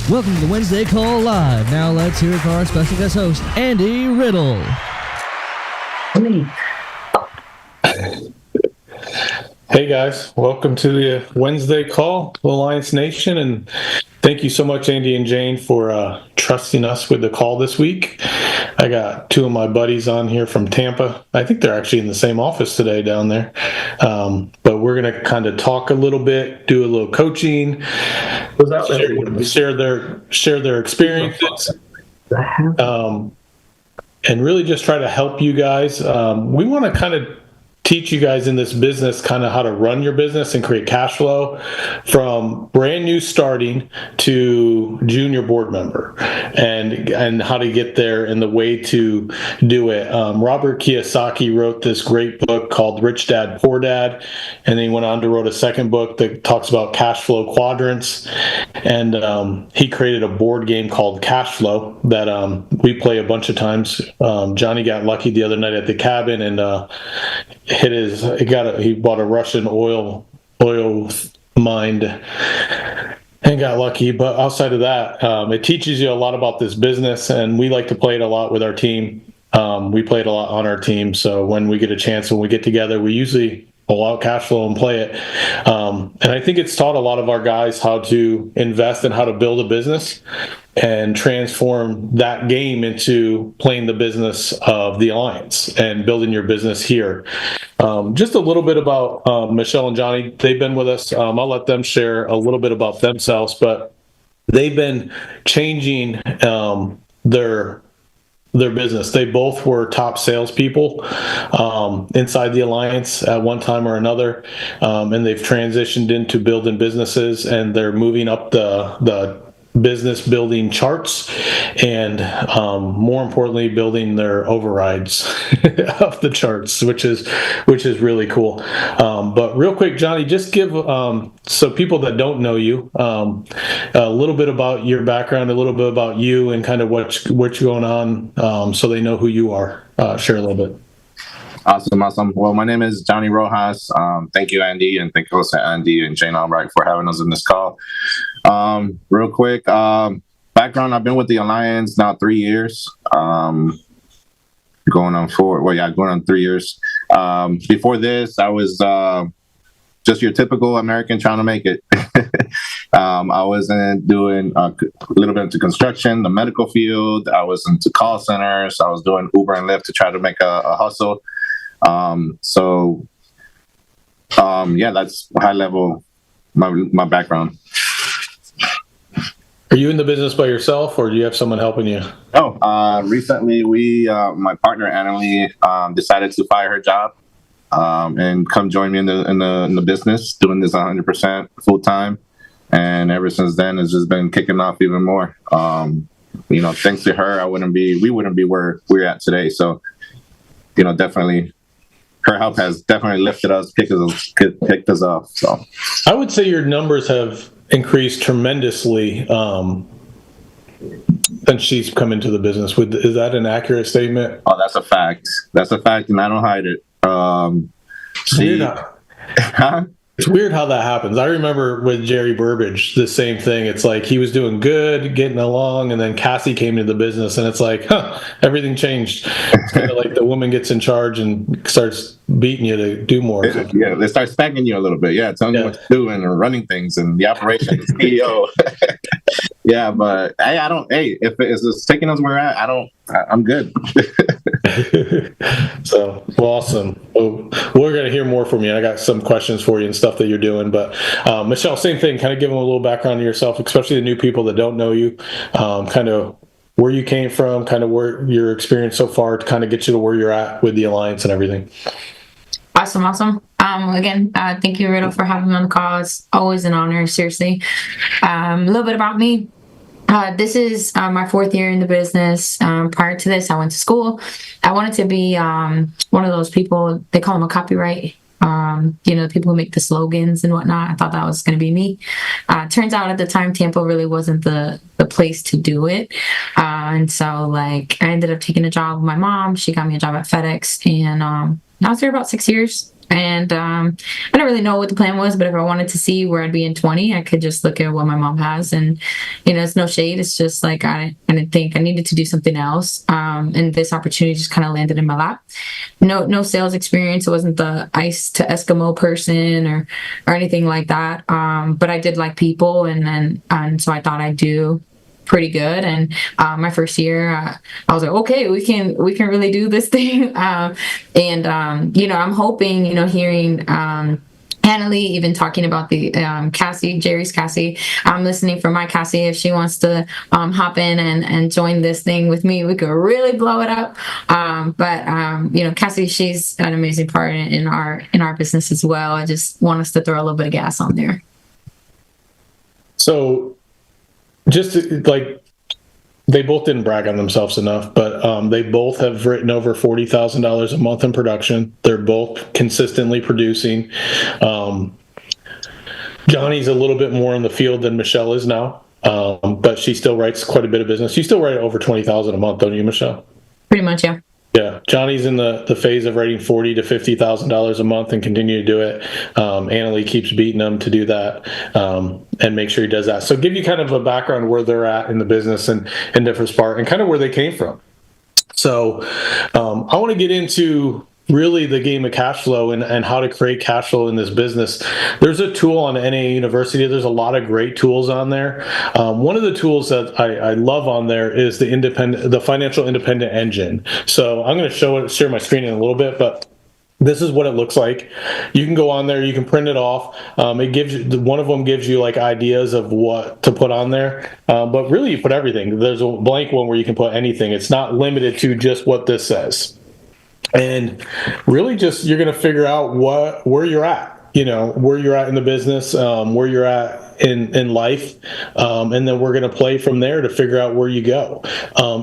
Welcome to the Wednesday Call Live. Now let's hear it for our special guest host, Andy Riddle. Hey guys, welcome to the Wednesday Call, Alliance Nation, and thank you so much, Andy and Jane, for trusting us with the call this week. I got two of my buddies on here from Tampa. I think they're actually in the same office today down there. But we're going to kind of talk a little bit, do a little coaching, share their experiences, and really just try to help you guys. We want to kind of teach you guys in this business kind of how to run your business and create cash flow from brand new starting to junior board member and how to get there and the way to do it. Robert Kiyosaki wrote this great book called Rich Dad, Poor Dad, and then he went on to write a second book that talks about cash flow quadrants, and he created a board game called Cash Flow that we play a bunch of times. Johnny got lucky the other night at the cabin and he bought a Russian oil mine and got lucky. But outside of that, it teaches you a lot about this business, and we like to play it a lot with our team. We play it a lot on our team, so when we get a chance, when we get together, we usually pull out cash flow and play it. And I think it's taught a lot of our guys how to invest and how to build a business and transform that game into playing the business of the Alliance and building your business here. Just a little bit about Michelle and Johnny. They've been with us. I'll let them share a little bit about themselves, but they've been changing their business. They both were top salespeople inside the Alliance at one time or another, and they've transitioned into building businesses, and they're moving up the business building charts, and more importantly, building their overrides of the charts, which is really cool. But real quick, Johnny, just give so people that don't know you a little bit about your background, a little bit about you, and kind of what's going on, so they know who you are. Share a little bit. Awesome. Well, my name is Johnny Rojas. Thank you, Andy, and thank you also Andy and Jane Albright for having us in this call. Real quick, background, I've been with the Alliance now 3 years. Going on 3 years. Before this, I was just your typical American trying to make it. I was doing a little bit into construction, the medical field. I was into call centers. I was doing Uber and Lyft to try to make a hustle. That's high level, my background. Are you in the business by yourself, or do you have someone helping you? Recently my partner Annalie decided to fire her job and come join me in the business, doing this 100% full time. And ever since then, it's just been kicking off even more. Thanks to her, we wouldn't be where we're at today. So, definitely, her help has definitely lifted us, picked us up. So, I would say your numbers have increased tremendously since she's come into the business. Is that an accurate statement? Oh, that's a fact. That's a fact, and I don't hide it. It's weird how that happens. I remember with Jerry Burbage, the same thing. It's like he was doing good, getting along, and then Cassie came into the business, and it's like, everything changed. It's kind of like the woman gets in charge and starts beating you to do more. Yeah, they start spanking you a little bit. Yeah, telling you what to do and running things and the operation, the CEO. Yeah, but I don't. Hey, if it's taking us where we're at, I'm good. So awesome. Well, we're going to hear more from you. I got some questions for you and stuff that you're doing. But Michelle, same thing. Kind of give them a little background on yourself, especially the new people that don't know you. Kind of where you came from, kind of where your experience so far to kind of get you to where you're at with the Alliance and everything. Awesome. Again, thank you, Riddle, for having me on the call. It's always an honor, seriously. A little bit about me. This is my fourth year in the business. Prior to this, I went to school. I wanted to be one of those people, they call them a copyright, people who make the slogans and whatnot. I thought that was going to be me. Turns out at the time, Tampa really wasn't the place to do it. And so I ended up taking a job with my mom. She got me a job at FedEx, and I was there about 6 years. and I didn't really know what the plan was, but if I wanted to see where I'd be in 20, I could just look at what my mom has, and it's no shade. It's just like I didn't think I needed to do something else, and this opportunity just kind of landed in my lap. No sales experience. It wasn't the ice to Eskimo person or anything like that. But I did like people, and so I thought I'd do pretty good. And my first year, I was like, okay, we can really do this thing. I'm hoping, hearing Annalie even talking about the Jerry's Cassie. I'm listening for my Cassie. If she wants to hop in and join this thing with me, we could really blow it up. Cassie, she's an amazing part in our business as well. I just want us to throw a little bit of gas on there. So, just they both didn't brag on themselves enough, but they both have written over $40,000 a month in production. They're both consistently producing. Johnny's a little bit more in the field than Michelle is now, but she still writes quite a bit of business. You still write over $20,000 a month, don't you, Michelle? Pretty much, yeah. Yeah, Johnny's in the phase of writing $40,000 to $50,000 a month and continue to do it. Annalie keeps beating him to do that and make sure he does that. So give you kind of a background where they're at in the business and different part and kind of where they came from. So I want to get into really the game of cash flow and how to create cash flow in this business. There's a tool on NA University. There's a lot of great tools on there. One of the tools that I love on there is the financial independent engine. So I'm going to share my screen in a little bit, but this is what it looks like. You can go on there, you can print it off. It gives you, one of them gives you like ideas of what to put on there. But really you put everything. There's a blank one where you can put anything. It's not limited to just what this says. And really just, you're going to figure out where you're at, where you're at in the business, where you're at in life. And then we're going to play from there to figure out where you go.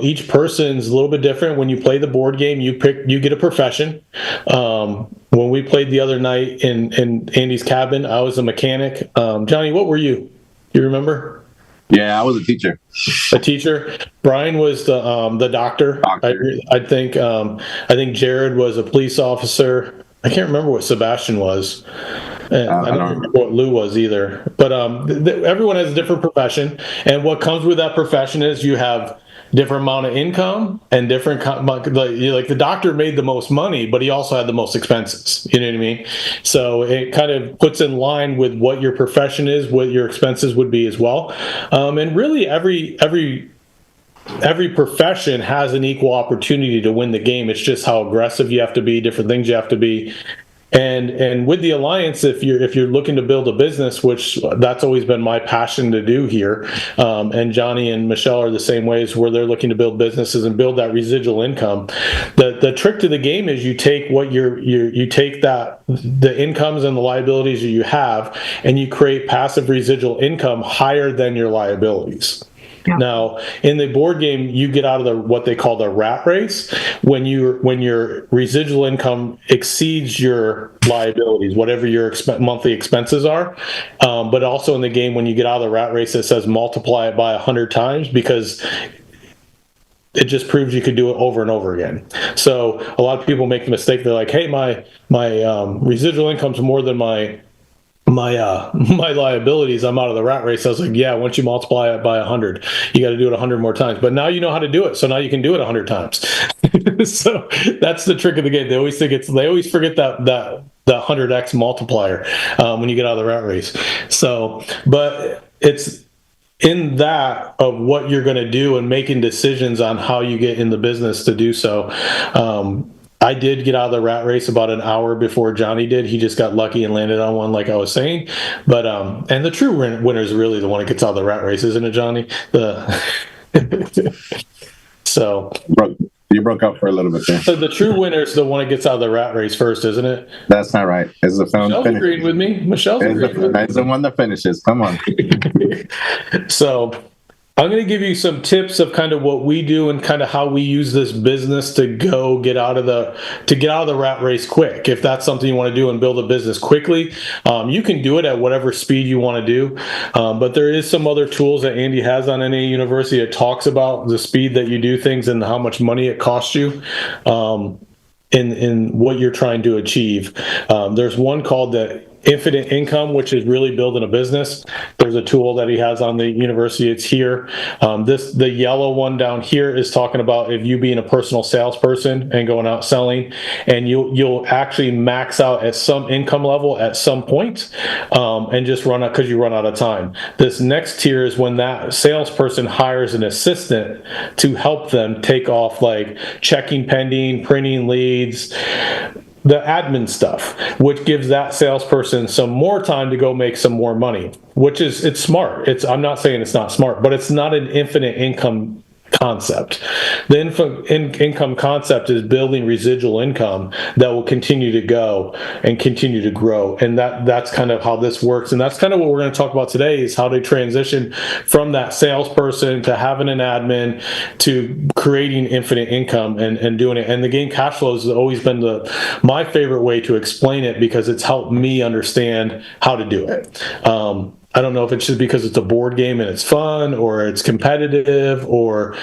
Each person's a little bit different. When you play the board game, you get a profession. When we played the other night in Andy's cabin, I was a mechanic. Johnny, what were you? You remember? Yeah, I was a teacher. A teacher. Brian was the doctor. I think Jared was a police officer. I can't remember what Sebastian was. And I don't remember what Lou was either. But everyone has a different profession, and what comes with that profession is you have different amount of income and different like the doctor made the most money, but he also had the most expenses. You know what I mean? So it kind of puts in line with what your profession is, what your expenses would be as well. And really every profession has an equal opportunity to win the game. It's just how aggressive you have to be, different things you have to be. And with the Alliance, if you're looking to build a business, which that's always been my passion to do here, and Johnny and Michelle are the same ways, where they're looking to build businesses and build that residual income. The trick to the game is you take what you take that the incomes and the liabilities that you have, and you create passive residual income higher than your liabilities. Yeah. Now, in the board game, you get out of what they call the rat race when your residual income exceeds your liabilities, whatever your monthly expenses are. But also in the game, when you get out of the rat race, it says multiply it by 100 times, because it just proves you could do it over and over again. So a lot of people make the mistake. They're like, hey, my residual income's more than my liabilities, I'm out of the rat race. I was like, yeah, once you multiply it by 100, you got to do it 100 more times. But now you know how to do it, so now you can do it 100 times. So that's the trick of the game. They always forget that 100x multiplier when you get out of the rat race. So, but it's in that of what you're going to do and making decisions on how you get in the business to do so. I did get out of the rat race about an hour before Johnny did. He just got lucky and landed on one, like I was saying. But and the true winner is really the one that gets out of the rat race, isn't it, Johnny? So you broke up for a little bit there. So the true winner is the one that gets out of the rat race first, isn't it? That's not right. It's the Michelle's agreed with me. Michelle's agreed with me. It's the one that finishes. Come on. So I'm going to give you some tips of kind of what we do and kind of how we use this business to get out of the rat race quick. If that's something you want to do and build a business quickly, you can do it at whatever speed you want to do. But there is some other tools that Andy has on NA University that talks about the speed that you do things and how much money it costs you. in what you're trying to achieve. There's one called the Infinite Income, which is really building a business. There's a tool that he has on the university. It's here. The yellow one down here is talking about if you being a personal salesperson and going out selling, and you'll actually max out at some income level at some point, and just run out because you run out of time. This next tier is when that salesperson hires an assistant to help them take off like checking pending, printing leads, the admin stuff, which gives that salesperson some more time to go make some more money, which is, it's smart. I'm not saying it's not smart, but it's not an infinite income concept. The income concept is building residual income that will continue to go and continue to grow. And that's kind of how this works. And that's kind of what we're going to talk about today, is how to transition from that salesperson to having an admin to creating infinite income and doing it. And the game cash flows has always been my favorite way to explain it, because it's helped me understand how to do it. I don't know if it's just because it's a board game and it's fun, or it's competitive, or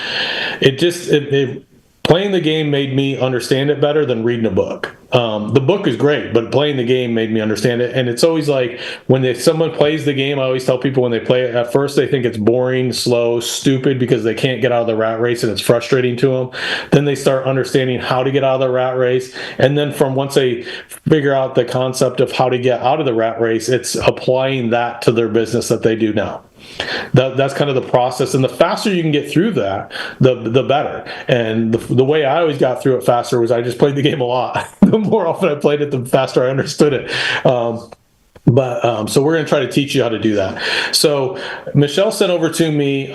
playing the game made me understand it better than reading a book. The book is great, but playing the game made me understand it. And it's always like when someone plays the game, I always tell people when they play it, at first they think it's boring, slow, stupid, because they can't get out of the rat race and it's frustrating to them. Then they start understanding how to get out of the rat race. And then once they figure out the concept of how to get out of the rat race, it's applying that to their business that they do now. That's kind of the process, and the faster you can get through that, the better. And the way I always got through it faster was I just played the game a lot. The more often I played it, the faster I understood it. So we're going to try to teach you how to do that. So Michelle sent over to me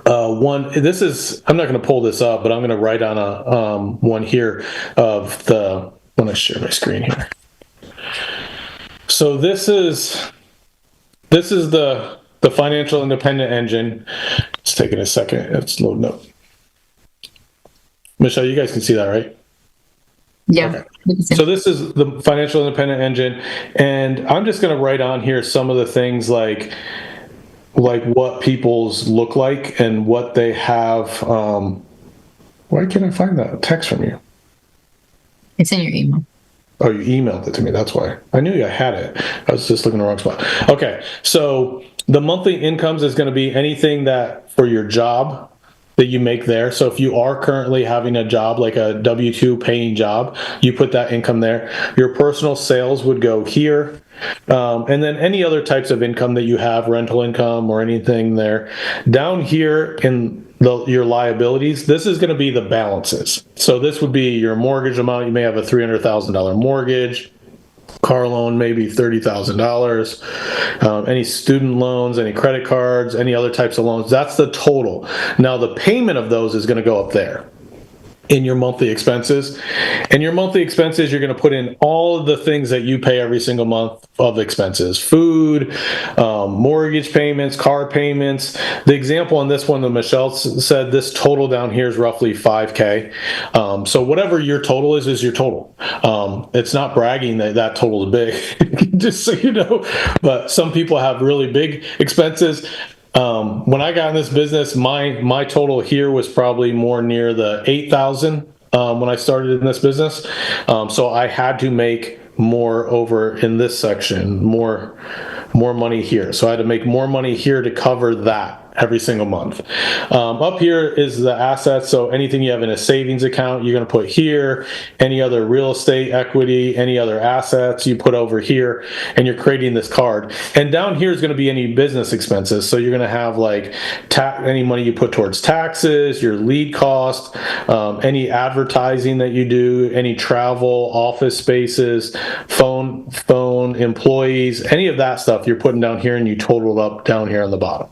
one. This is, I'm not going to pull this up, but I'm going to write on a one here of the. I'm going to share my screen here. So this is the financial independent engine. It's taking a second. It's loading up. Michelle, you guys can see that, right? Yeah. Okay. So this is the financial independent engine, and I'm just going to write on here some of the things like what people's look like and what they have. Why can't I find that text from you? It's in your email. Oh, you emailed it to me. That's why. I knew I had it. I was just looking in the wrong spot. Okay. So the monthly incomes is going to be anything that for your job that you make there. So if you are currently having a job, like a W-2 paying job, you put that income there. Your personal sales would go here. And then any other types of income that you have, rental income or anything there. Down here in your liabilities, this is going to be the balances. So this would be your mortgage amount. You may have a $300,000 mortgage, car loan, maybe $30,000, any student loans, any credit cards, any other types of loans. That's the total. Now the payment of those is going to go up there in your monthly expenses. And your monthly expenses, you're going to put in all of the things that you pay every single month of expenses: food, mortgage payments, car payments. The example on this one that Michelle said, this total down here is roughly $5K. So whatever your total is your total. It's not bragging that total is big, just so you know. But some people have really big expenses. When I got in this business, my total here was probably more near the 8,000 when I started in this business. So I had to make more over in this section, more money here. So I had to make more money here to cover that every single month. Up here is the assets. So anything you have in a savings account, you're going to put here. Any other real estate equity, any other assets, you put over here, and you're creating this card. And down here is going to be any business expenses. So you're going to have like any money you put towards taxes, your lead cost, any advertising that you do, any travel, office spaces, phone, employees, any of that stuff you're putting down here, and you total it up down here on the bottom.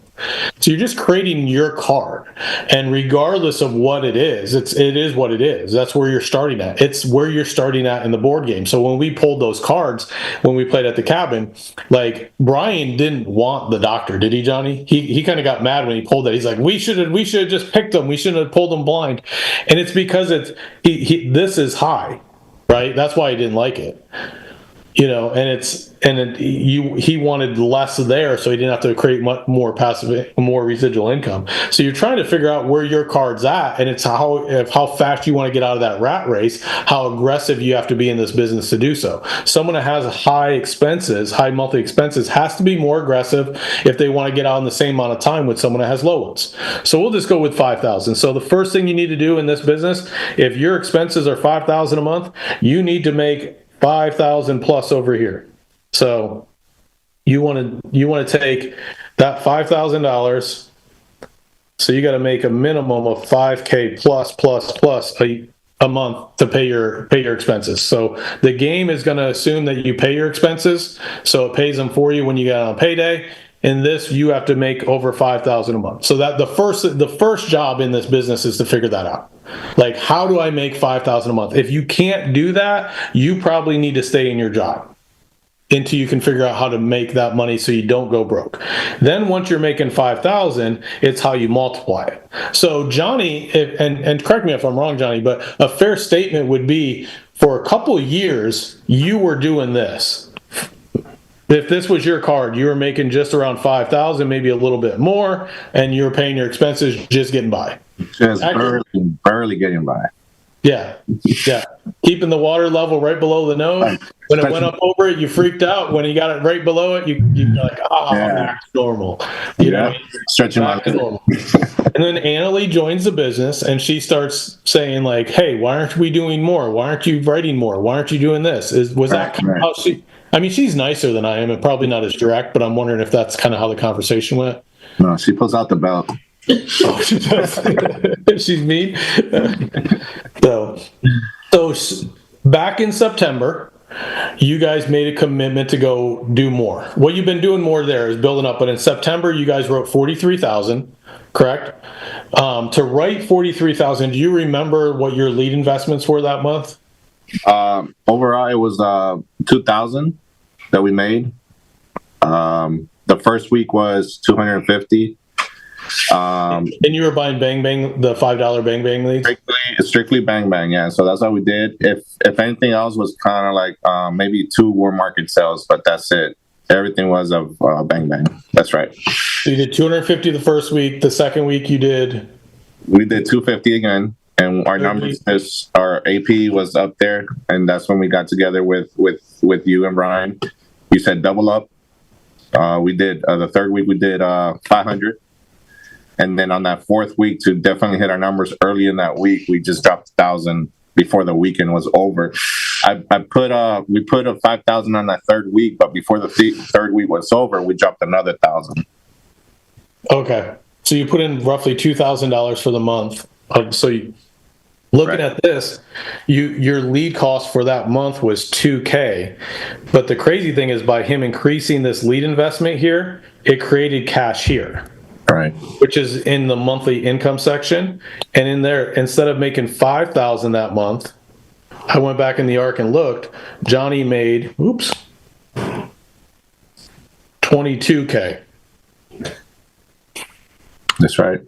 So you're just creating your card, and regardless of what it is what it is. That's where you're starting at. It's where you're starting at in the board game. So when we pulled those cards, when we played at the cabin, like Brian didn't want the doctor, did he, Johnny? He kind of got mad when he pulled it. He's like, we should have just picked them. We shouldn't have pulled them blind. And it's because this is high, right? That's why he didn't like it. he wanted less there, so he didn't have to create much more more residual income. So you're trying to figure out where your card's at, and it's how fast you want to get out of that rat race, how aggressive you have to be in this business to do so. Someone that has high monthly expenses, has to be more aggressive if they want to get out in the same amount of time with someone that has low ones. So we'll just go with 5,000. So the first thing you need to do in this business, if your expenses are 5,000 a month, you need to make 5,000 plus over here. So you want to take that $5,000. So you got to make a minimum of 5K plus a month to pay your expenses. So the game is going to assume that you pay your expenses, so it pays them for you when you get on payday. In this, you have to make over 5,000 a month. So that the first job in this business is to figure that out. Like, how do I make 5,000 a month? If you can't do that, you probably need to stay in your job until you can figure out how to make that money so you don't go broke. Then once you're making 5,000, it's how you multiply it. So Johnny, and correct me if I'm wrong, Johnny, but a fair statement would be, for a couple of years, you were doing this. If this was your card, you were making just around 5,000, maybe a little bit more, and you were paying your expenses, just getting by. Just barely getting by. Yeah. Keeping the water level right below the nose. When it went up over it, you freaked out. When you got it right below it, you're like, that's normal. You know what I mean? Stretching back to normal. And then Annalie joins the business, and she starts saying, like, hey, why aren't we doing more? Why aren't you writing more? Why aren't you doing this? That kind of how she... I mean, she's nicer than I am and probably not as direct, but I'm wondering if that's kind of how the conversation went. No, she pulls out the belt. Oh, she does. She's mean. So back in September, you guys made a commitment to go do more. What you've been doing more there is building up, but in September, you guys wrote 43,000, correct? To write 43,000, do you remember what your lead investments were that month? Overall, it was 2,000 that we made. The first week was 250. And you were buying Bang Bang, the $5 Bang Bang leads? Strictly Bang Bang, yeah. So that's what we did. If anything else was kind of like maybe 2 war market sales, but that's it. Everything was of Bang Bang. That's right. So you did 250 the first week. The second week we did 250 again. And our numbers, our AP was up there, and that's when we got together with you and Brian. You said double up. We did the third week. We did 500, and then on that fourth week, to definitely hit our numbers early in that week, we just dropped 1,000 before the weekend was over. We put a 5,000 on that third week, but before the third week was over, we dropped another 1,000. Okay, so you put in roughly $2,000 for the month. Looking at this, your lead cost for that month was $2K. But the crazy thing is, by him increasing this lead investment here, it created cash here. Right. Which is in the monthly income section. And in there, instead of making 5,000 that month, I went back in the ARC and looked. Johnny made 22K. That's right.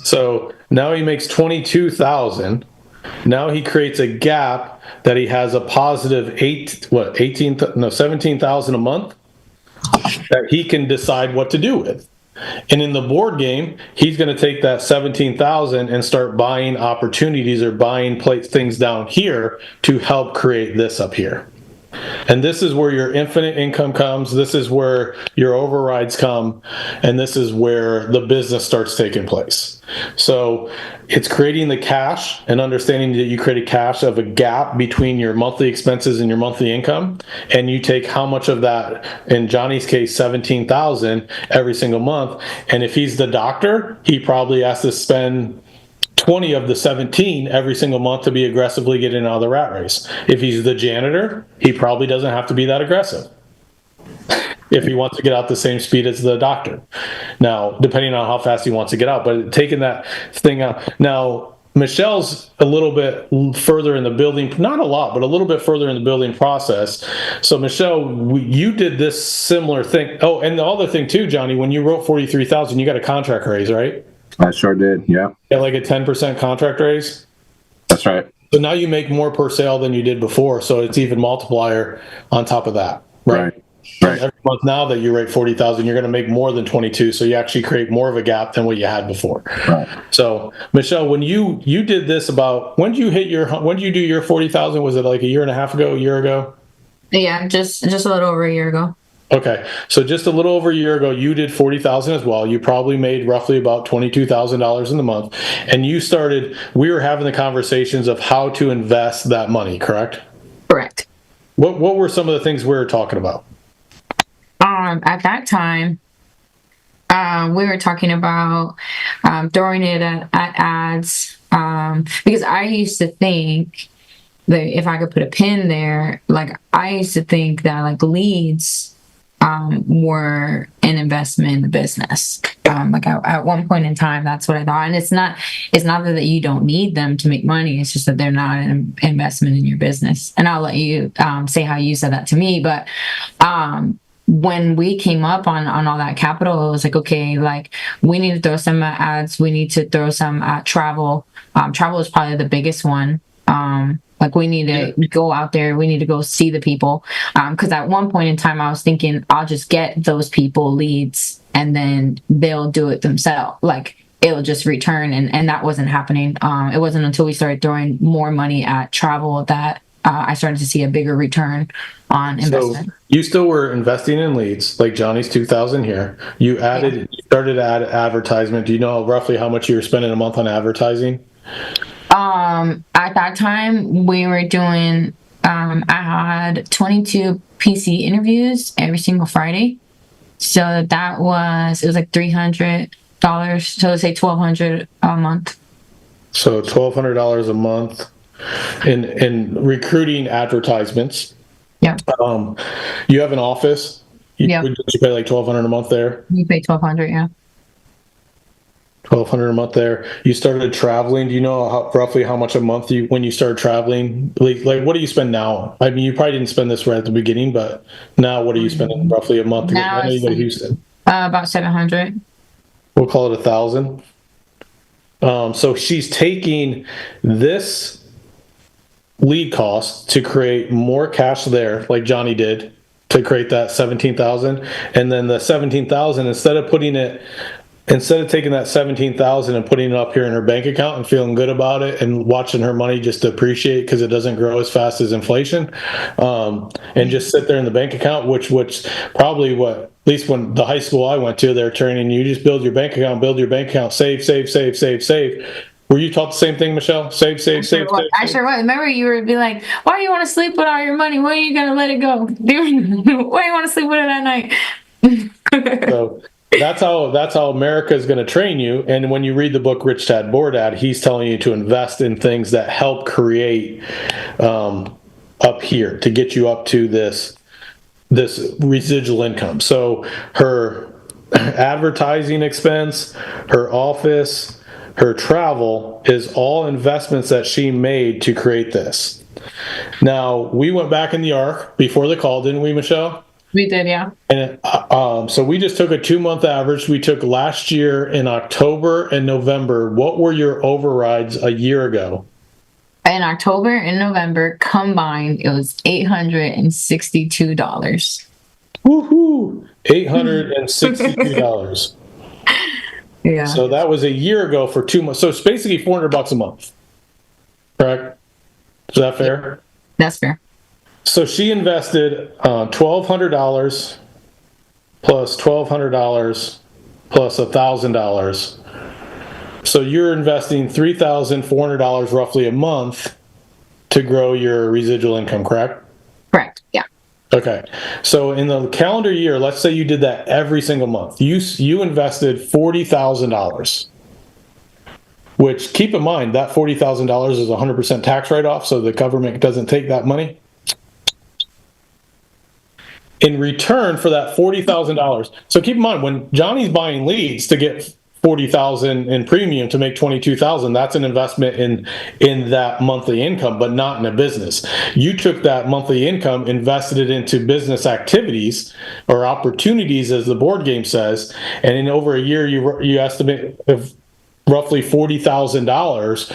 So now he makes 22,000. Now he creates a gap that he has a positive 17,000 a month that he can decide what to do with. And in the board game, he's going to take that 17,000 and start buying opportunities or buying things down here to help create this up here. And this is where your infinite income comes. This is where your overrides come. And this is where the business starts taking place. So it's creating the cash and understanding that you create a cash of a gap between your monthly expenses and your monthly income. And you take how much of that, in Johnny's case, 17,000 every single month. And if he's the doctor, he probably has to spend 20 of the 17 every single month to be aggressively getting out of the rat race. If he's the janitor, he probably doesn't have to be that aggressive if he wants to get out the same speed as the doctor. Now, depending on how fast he wants to get out, but taking that thing out. Now, Michelle's a little bit further in the building, not a lot, but a little bit further in the building process. So, Michelle, you did this similar thing. Oh, and the other thing too, Johnny, when you wrote 43,000, you got a contract raise, right? I sure did, yeah. Like a 10% contract raise? That's right. So now you make more per sale than you did before. So it's even multiplier on top of that, right? Right. Every month now that you rate 40,000, you're going to make more than 22. So you actually create more of a gap than what you had before. Right. So Michelle, when you did this when did you do your 40,000? Was it like a year and a half ago, a year ago? Yeah, just a little over a year ago. Okay, so just a little over a year ago, you did 40,000 as well. You probably made roughly about $22,000 in the month, and we were having the conversations of how to invest that money. Correct? Correct. What were some of the things we were talking about? At that time, we were talking about throwing it at ads, because I used to think that if I could put a pin there, like I used to think that like leads were an investment in the business. Like at one point in time, that's what I thought. And it's not that you don't need them to make money. It's just that they're not an investment in your business. And I'll let you say how you said that to me. But when we came up on all that capital, it was like, okay, like we need to throw some ads. We need to throw some travel. Travel is probably the biggest one. Like we need to go out there. We need to go see the people. Because at one point in time, I was thinking I'll just get those people leads and then they'll do it themselves. Like it'll just return. And that wasn't happening. It wasn't until we started throwing more money at travel that I started to see a bigger return on investment. So you still were investing in leads, like Johnny's 2,000 here. You started to add advertisement. Do you know roughly how much you were spending a month on advertising? At that time we were doing, I had 22 PC interviews every single Friday. So it was like $300. So let's say $1,200 a month. So $1,200 a month in recruiting advertisements. Yeah. You have an office. You pay like $1,200 a month there. You pay $1,200, yeah. $1,200 a month there. You started traveling. Do you know roughly how much a month when you started traveling? Like what do you spend now? I mean, you probably didn't spend this right at the beginning, but now what are you spending roughly a month? Now I know you go to Houston. About 700. We'll call it 1,000. So she's taking this lead cost to create more cash there, like Johnny did, to create that 17,000, and then the 17,000 instead of taking that 17,000 and putting it up here in her bank account and feeling good about it and watching her money just appreciate because it doesn't grow as fast as inflation, and just sit there in the bank account, which probably at least when the high school I went to, they're training you just build your bank account, save. Were you taught the same thing, Michelle? Save. I sure was. Remember, you would be like, "Why do you want to sleep with all your money? When are you gonna let it go? Why do you want to sleep with it at night?" So that's how America is going to train you. And when you read the book Rich Dad Poor Dad, he's telling you to invest in things that help create up here to get you up to this residual income. So her advertising expense, her office, her travel is all investments that she made to create this. Now, we went back in the arc before the call, didn't we, Michelle? We did, yeah. And so we just took a 2-month average. We took last year in October and November. What were your overrides a year ago? In October and November combined, it was $862. Woohoo! $862. Yeah. So that was a year ago for 2 months. So it's basically $400 a month. Correct? Is that fair? That's fair. So she invested $1,200 plus $1,200 plus $1,000. So you're investing $3,400 roughly a month to grow your residual income, correct? Correct. Yeah. Okay. So in the calendar year, let's say you did that every single month. You invested $40,000. Which, keep in mind, that $40,000 is 100% tax write-off, so the government doesn't take that money. In return for that $40,000, so keep in mind, when Johnny's buying leads to get $40,000 in premium to make $22,000, that's an investment in that monthly income, but not in a business. You took that monthly income, invested it into business activities or opportunities, as the board game says, and in over a year, you estimate of roughly $40,000.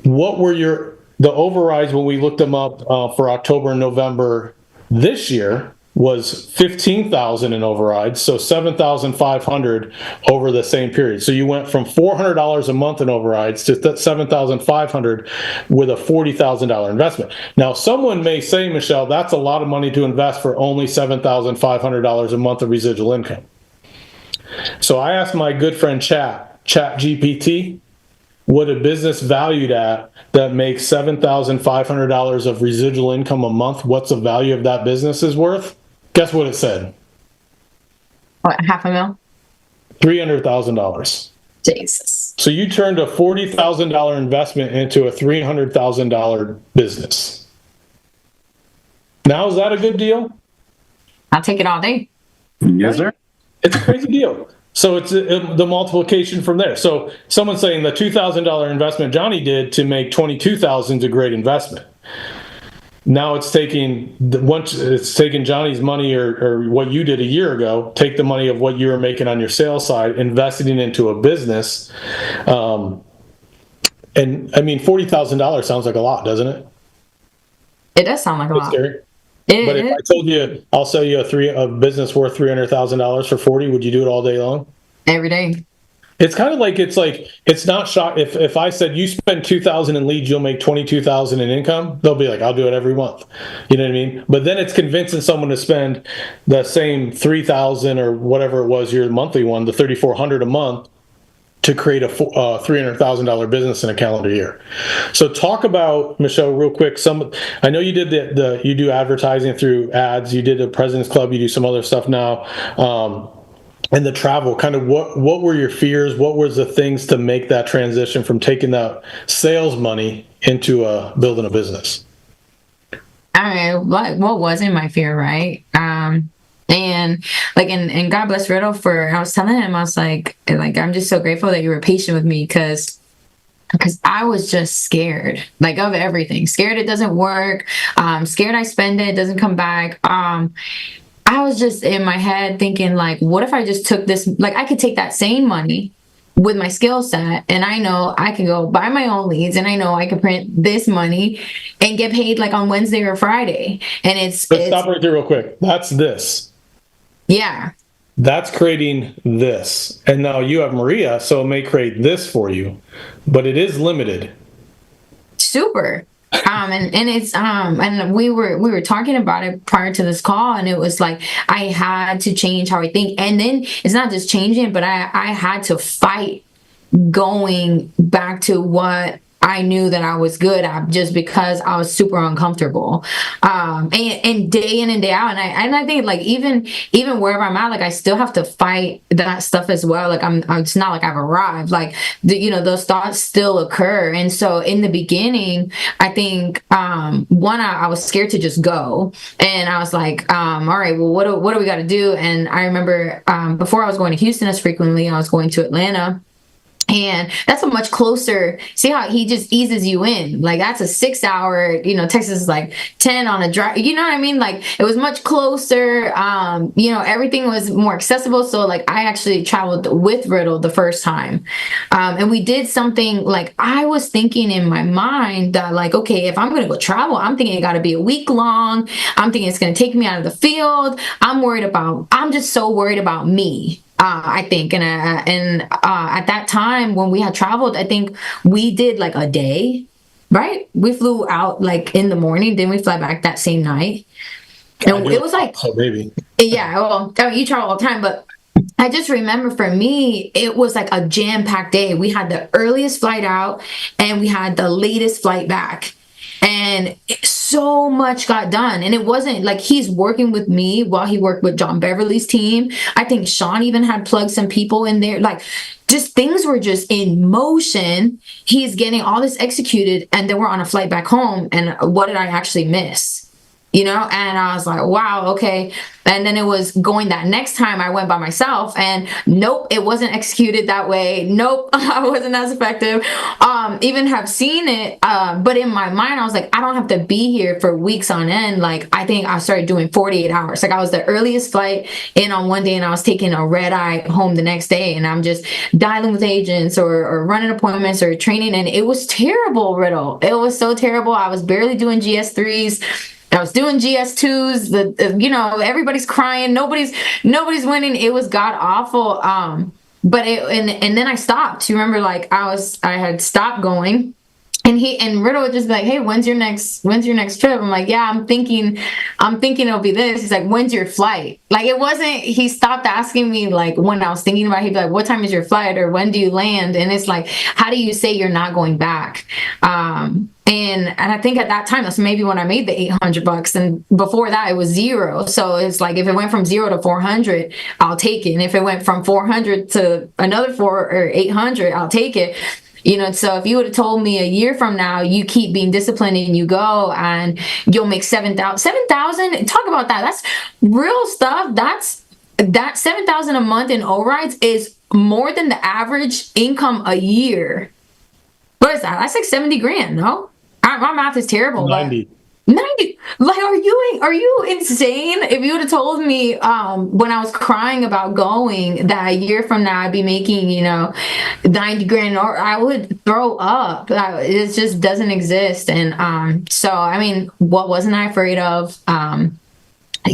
What were your the overrides when we looked them up for October and November this year was 15,000 in overrides, so 7,500 over the same period. So you went from $400 a month in overrides to 7,500 with a $40,000 investment. Now, someone may say, Michelle, that's a lot of money to invest for only $7,500 a month of residual income. So I asked my good friend ChatGPT, what a business valued at that makes $7,500 of residual income a month, what's the value of that business is worth? Guess what it said? What, $500,000? $300,000. Jesus. So you turned a $40,000 investment into a $300,000 business. Now, is that a good deal? I'll take it all day. Yes, sir. It's a crazy deal. So it's the multiplication from there. So someone's saying the $2,000 investment Johnny did to make $22,000 is a great investment. Now it's taking Johnny's money or what you did a year ago, take the money of what you were making on your sales side, investing it into a business. And I mean, $40,000 sounds like a lot, doesn't it? It does sound like a lot. Scary. But if I told you I'll sell you a business worth $300,000 for 40, would you do it all day long? Every day. It's kind of like it's not shock. If I said you spend 2,000 in leads, you'll make 22,000 in income. They'll be like, I'll do it every month. You know what I mean? But then it's convincing someone to spend the same 3,000 or whatever it was your monthly one, the 3,400 a month, to create a $300,000 business in a calendar year. So talk about, Michelle, real quick. I know you did you do advertising through ads. You did the President's Club. You do some other stuff now. And the travel, kind of what were your fears? What was the things to make that transition from taking that sales money into building a business? I mean, what wasn't my fear, right? And like, and God bless Riddle I was telling him, I was like, I'm just so grateful that you were patient with me because I was just scared, like, of everything. Scared it doesn't work. Scared I spend it doesn't come back. I was just in my head thinking, like, what if I just took this? Like, I could take that same money with my skill set, and I know I can go buy my own leads, and I know I can print this money and get paid like on Wednesday or Friday. And let's stop right there real quick. That's this. Yeah. That's creating this. And now you have Maria, so it may create this for you, but it is limited. Super. And it's and we were talking about it prior to this call, and it was like I had to change how I think. And then it's not just changing, but I had to fight going back to what I knew that I was good at, just because I was super uncomfortable. And day in and day out. And I think, like, even wherever I'm at, like, I still have to fight that stuff as well. Like, it's not like I've arrived, like, those thoughts still occur. And so in the beginning, I think, one, I was scared to just go, and I was like, all right, well, what do we got to do? And I remember, before I was going to Houston as frequently, I was going to Atlanta. And that's a much closer, see how he just eases you in. Like, that's a 6-hour, Texas is like 10 on a drive. You know what I mean? Like, it was much closer. Everything was more accessible. So, like, I actually traveled with Riddle the first time. And we did something, like, I was thinking in my mind that, like, okay, if I'm going to go travel, I'm thinking it got to be a week long. I'm thinking it's going to take me out of the field. I'm just so worried about me. I think, and at that time when we had traveled, I think we did like a day, right? We flew out like in the morning, then we fly back that same night, and it was like, oh, maybe, yeah. Well, I mean, you travel all the time, but I just remember for me, it was like a jam-packed day. We had the earliest flight out, and we had the latest flight back. And so much got done. And it wasn't like he's working with me while he worked with John Beverly's team. I think Sean even had plugged some people in there. Like, just things were just in motion. He's getting all this executed. And then we're on a flight back home. And what did I actually miss? and I was like, wow, okay. And then it was going that next time I went by myself, and nope, it wasn't executed that way. Nope, I wasn't as effective. Even have seen it, but in my mind, I was like, I don't have to be here for weeks on end. Like, I think I started doing 48 hours. Like, I was the earliest flight in on one day, and I was taking a red eye home the next day, and I'm just dialing with agents or running appointments or training, and it was terrible, Riddle. It was so terrible. I was barely doing GS3s. I was doing GS2s. Everybody's crying. Nobody's winning. It was god awful. But and then I stopped. You remember, like I had stopped going, and Riddle would just be like, "Hey, when's your next trip?" I'm like, "Yeah, I'm thinking it'll be this." He's like, "When's your flight?" Like, it wasn't. He stopped asking me like when I was thinking about it. He'd be like, "What time is your flight?" or "When do you land?" And it's like, how do you say you're not going back? And I think at that time, that's maybe when I made the $800, and before that it was zero. So it's like, if it went from 0 to 400, I'll take it. And if it went from 400 to another 4 or 800, I'll take it. So if you would have told me a year from now, you keep being disciplined and you go and you'll make 7,000, talk about that. That's real stuff. That 7,000 a month in O-Rides is more than the average income a year. What is that? That's like 70 grand, no? My math is terrible. 90. 90. Like, are you insane? If you would have told me when I was crying about going that a year from now I'd be making 90 grand, or I would throw up. It just doesn't exist. And so I mean, what wasn't I afraid of?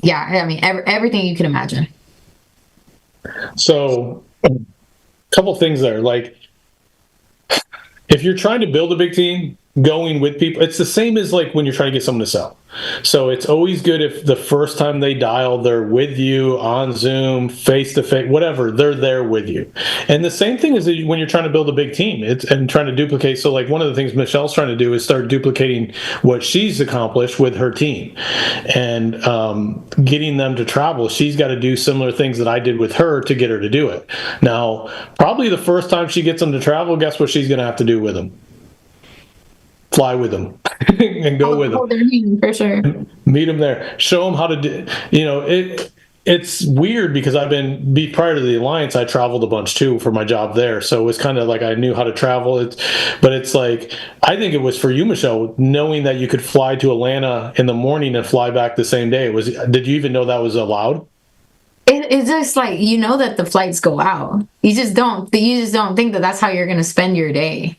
Everything you can imagine. So a couple things there. Like, if you're trying to build a big team, going with people, it's the same as like when you're trying to get someone to sell. So it's always good if the first time they dial, they're with you on Zoom, face to face, whatever, they're there with you. And the same thing is when you're trying to build a big team and trying to duplicate. So like one of the things Michelle's trying to do is start duplicating what she's accomplished with her team and getting them to travel. She's got to do similar things that I did with her to get her to do it. Now, probably the first time she gets them to travel, guess what she's going to have to do with them? Fly with them and go with them. For sure. Meet them there. Show them how to do. It's weird because prior to the Alliance, I traveled a bunch too for my job there. So it was kind of like I knew how to travel. But it's like, I think it was for you, Michelle, knowing that you could fly to Atlanta in the morning and fly back the same day. Did you even know that was allowed? It's just like, that the flights go out. You just don't think that that's how you're going to spend your day.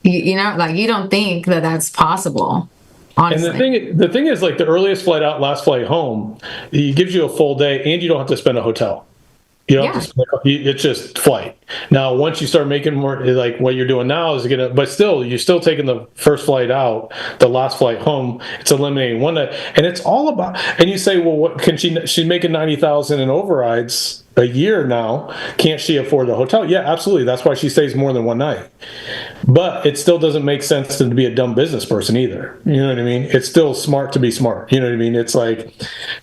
You don't think that that's possible, honestly. And the thing is, like, the earliest flight out, last flight home, it gives you a full day, and you don't have to spend a hotel. You don't have to spend, it's just flight. Now, once you start making more, like what you're doing now is but still, you're still taking the first flight out, the last flight home. It's eliminating one night, and it's all about. And you say, well, what can she's making 90,000 in overrides a year now? Can't she afford the hotel? Yeah, absolutely. That's why she stays more than one night. But it still doesn't make sense to be a dumb business person either. You know what I mean? It's still smart to be smart. You know what I mean? It's like,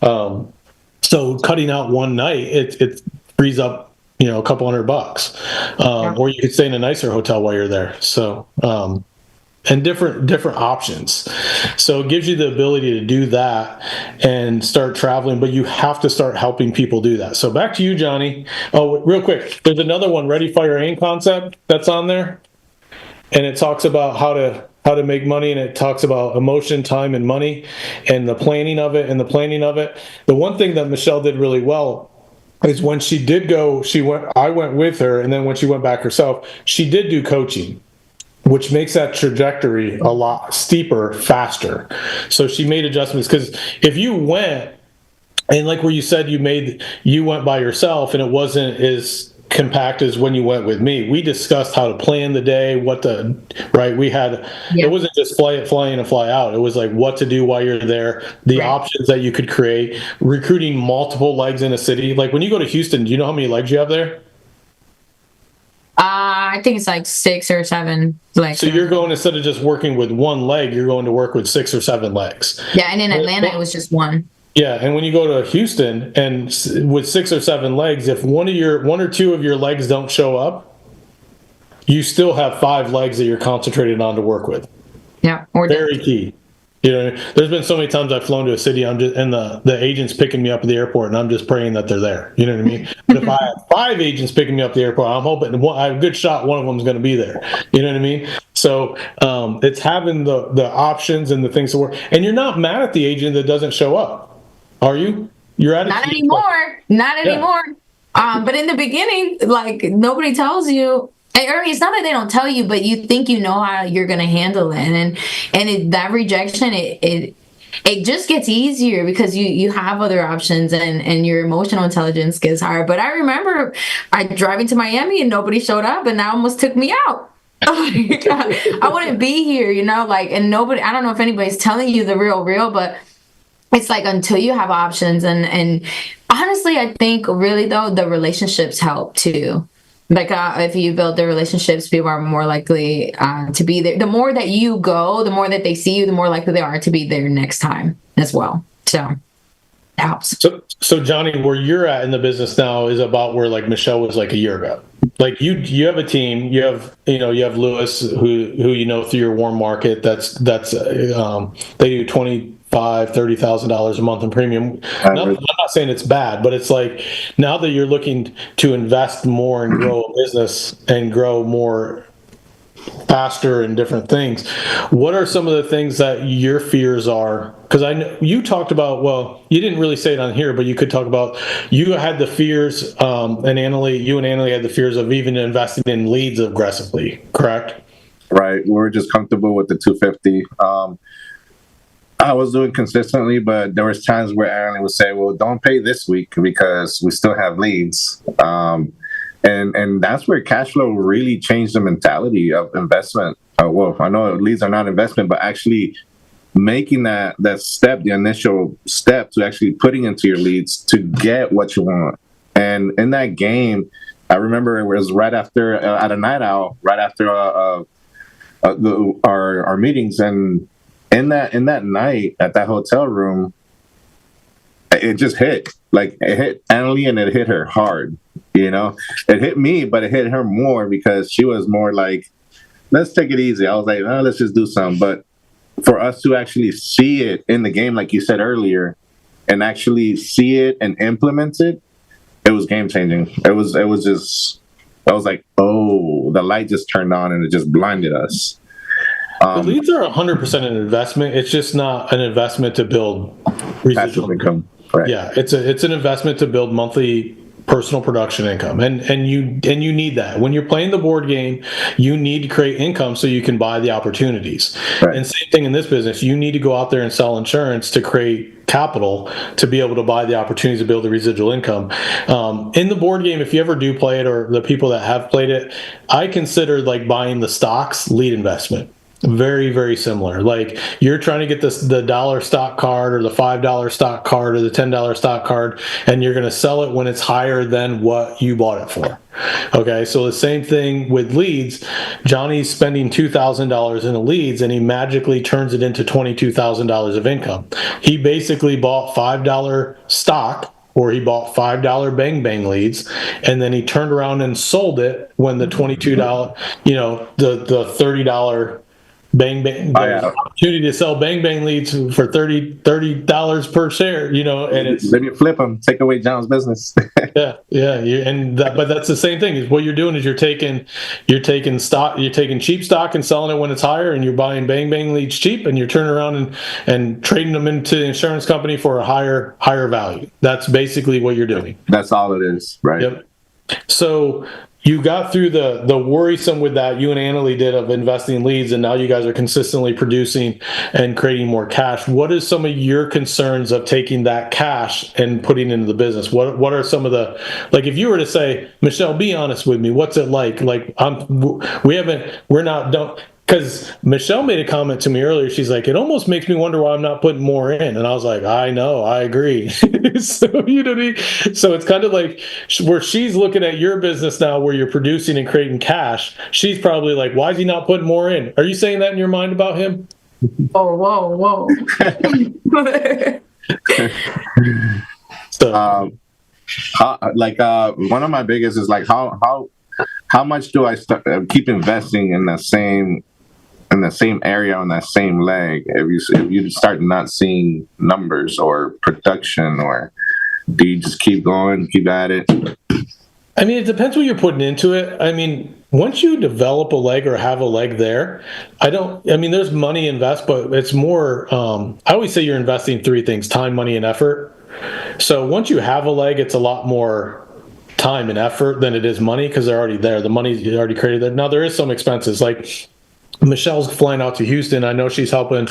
so cutting out one night, it frees up, a couple $100, or you could stay in a nicer hotel while you're there. So, and different options. So it gives you the ability to do that and start traveling, but you have to start helping people do that. So back to you, Johnny. Oh, real quick, there's another one, Ready, Fire, Aim concept that's on there. And it talks about how to make money, and it talks about emotion, time, and money, and the planning of it. The one thing that Michelle did really well is when she did go, I went with her, and then when she went back herself, she did do coaching, which makes that trajectory a lot steeper, faster. So she made adjustments, because if you went, and like where you said you went by yourself and it wasn't as compact as when you went with me, we discussed how to plan the day, it wasn't just fly in and fly out. It was like what to do while you're there, the options that you could create, recruiting multiple legs in a city. Like when you go to Houston, do you know how many legs you have there? I think it's like 6 or 7 legs. So you're going, instead of just working with one leg, you're going to work with 6 or 7 legs. Yeah, and in Atlanta it was just one. Yeah, and when you go to Houston and with 6 or 7 legs, if one or two of your legs don't show up, you still have 5 legs that you're concentrated on to work with. Yeah, very key. You know, there's been so many times I've flown to a city, and the agent's picking me up at the airport, and I'm just praying that they're there. You know what I mean? But if I have 5 agents picking me up at the airport, I'm hoping I have a good shot one of them's going to be there. You know what I mean? So it's having the options and the things to work. And you're not mad at the agent that doesn't show up, are you? You're at not anymore. Not anymore. But in the beginning, like nobody tells you. Or it's not that they don't tell you, but you think you know how you're going to handle it, and that rejection, it just gets easier because you have other options, and your emotional intelligence gets higher. But I remember I driving to Miami and nobody showed up, and that almost took me out. I wouldn't be here, and nobody. I don't know if anybody's telling you the real, but it's like until you have options, and honestly, I think really though the relationships help too. Like if you build the relationships, people are more likely to be there. The more that you go, the more that they see you, the more likely they are to be there next time as well. So it helps. So Johnny, where you're at in the business now is about where like Michelle was like a year ago. Like you have a team. You have Lewis who through your warm market. That's they do $25,000-$30,000 a month in premium. I'm not saying it's bad, but it's like now that you're looking to invest more and grow a business and grow more faster and different things, what are some of the things that your fears are? Because I know you talked about, well, you didn't really say it on here, but you could talk about, you had the fears, and you and Annalie had the fears of even investing in leads aggressively, correct? Right. We were just comfortable with the 250. I was doing consistently, but there was times where Aaron would say, well, don't pay this week because we still have leads. And that's where cash flow really changed the mentality of investment. Well, I know leads are not investment, but actually making that step, the initial step to actually putting into your leads to get what you want. And in that game, I remember it was right after, at a night out, right after our meetings, and in that night at that hotel room, it just hit. Like it hit Annalie and it hit her hard. It hit me, but it hit her more because she was more like, let's take it easy. I was like, oh, let's just do something. But for us to actually see it in the game, like you said earlier, and actually see it and implement it, it was game changing. It was just, I was like, oh, the light just turned on and it just blinded us. The leads are 100% an investment. It's just not an investment to build residual income. Right. Yeah, it's an investment to build monthly personal production income, and you need that when you're playing the board game. You need to create income so you can buy the opportunities. Right. And same thing in this business. You need to go out there and sell insurance to create capital to be able to buy the opportunities to build the residual income. In the board game, if you ever do play it, or the people that have played it, I consider like buying the stocks lead investment. Very, very similar. Like you're trying to get the $1 stock card or the $5 stock card or the $10 stock card, and you're going to sell it when it's higher than what you bought it for. Okay, so the same thing with leads. Johnny's spending $2,000 in the leads, and he magically turns it into $22,000 of income. He basically bought $5 stock, or he bought $5 bang bang leads, and then he turned around and sold it when the $22, the $30 bang bang, opportunity to sell bang bang leads for $30 per share, and it's, let me flip them, take away John's business. but that's the same thing. Is what you're doing is you're taking cheap stock and selling it when it's higher, and you're buying bang bang leads cheap, and you're turning around and trading them into the insurance company for a higher value. That's basically what you're doing. That's all it is, right? Yep. So you got through the worrisome with that you and Annalie did of investing in leads, and now you guys are consistently producing and creating more cash. What is some of your concerns of taking that cash and putting into the business? What are some of the, like, if you were to say, Michelle, be honest with me, what's it like? Like because Michelle made a comment to me earlier. She's like, it almost makes me wonder why I'm not putting more in. And I was like, I know, I agree. So it's kind of like where she's looking at your business now, where you're producing and creating cash. She's probably like, why is he not putting more in? Are you saying that in your mind about him? Oh, whoa. So, one of my biggest is like, how much do I keep investing in the same in the same area on that same leg, if you start not seeing numbers or production, or do you just keep going, keep at it? I mean, it depends what you're putting into it. I mean, once you develop a leg or have a leg there, there's money invest, but it's more, I always say you're investing three things: time, money, and effort. So once you have a leg, it's a lot more time and effort than it is money, because they're already there. The money's already created there. Now, there is some expenses. Like, Michelle's flying out to Houston. I know she's helping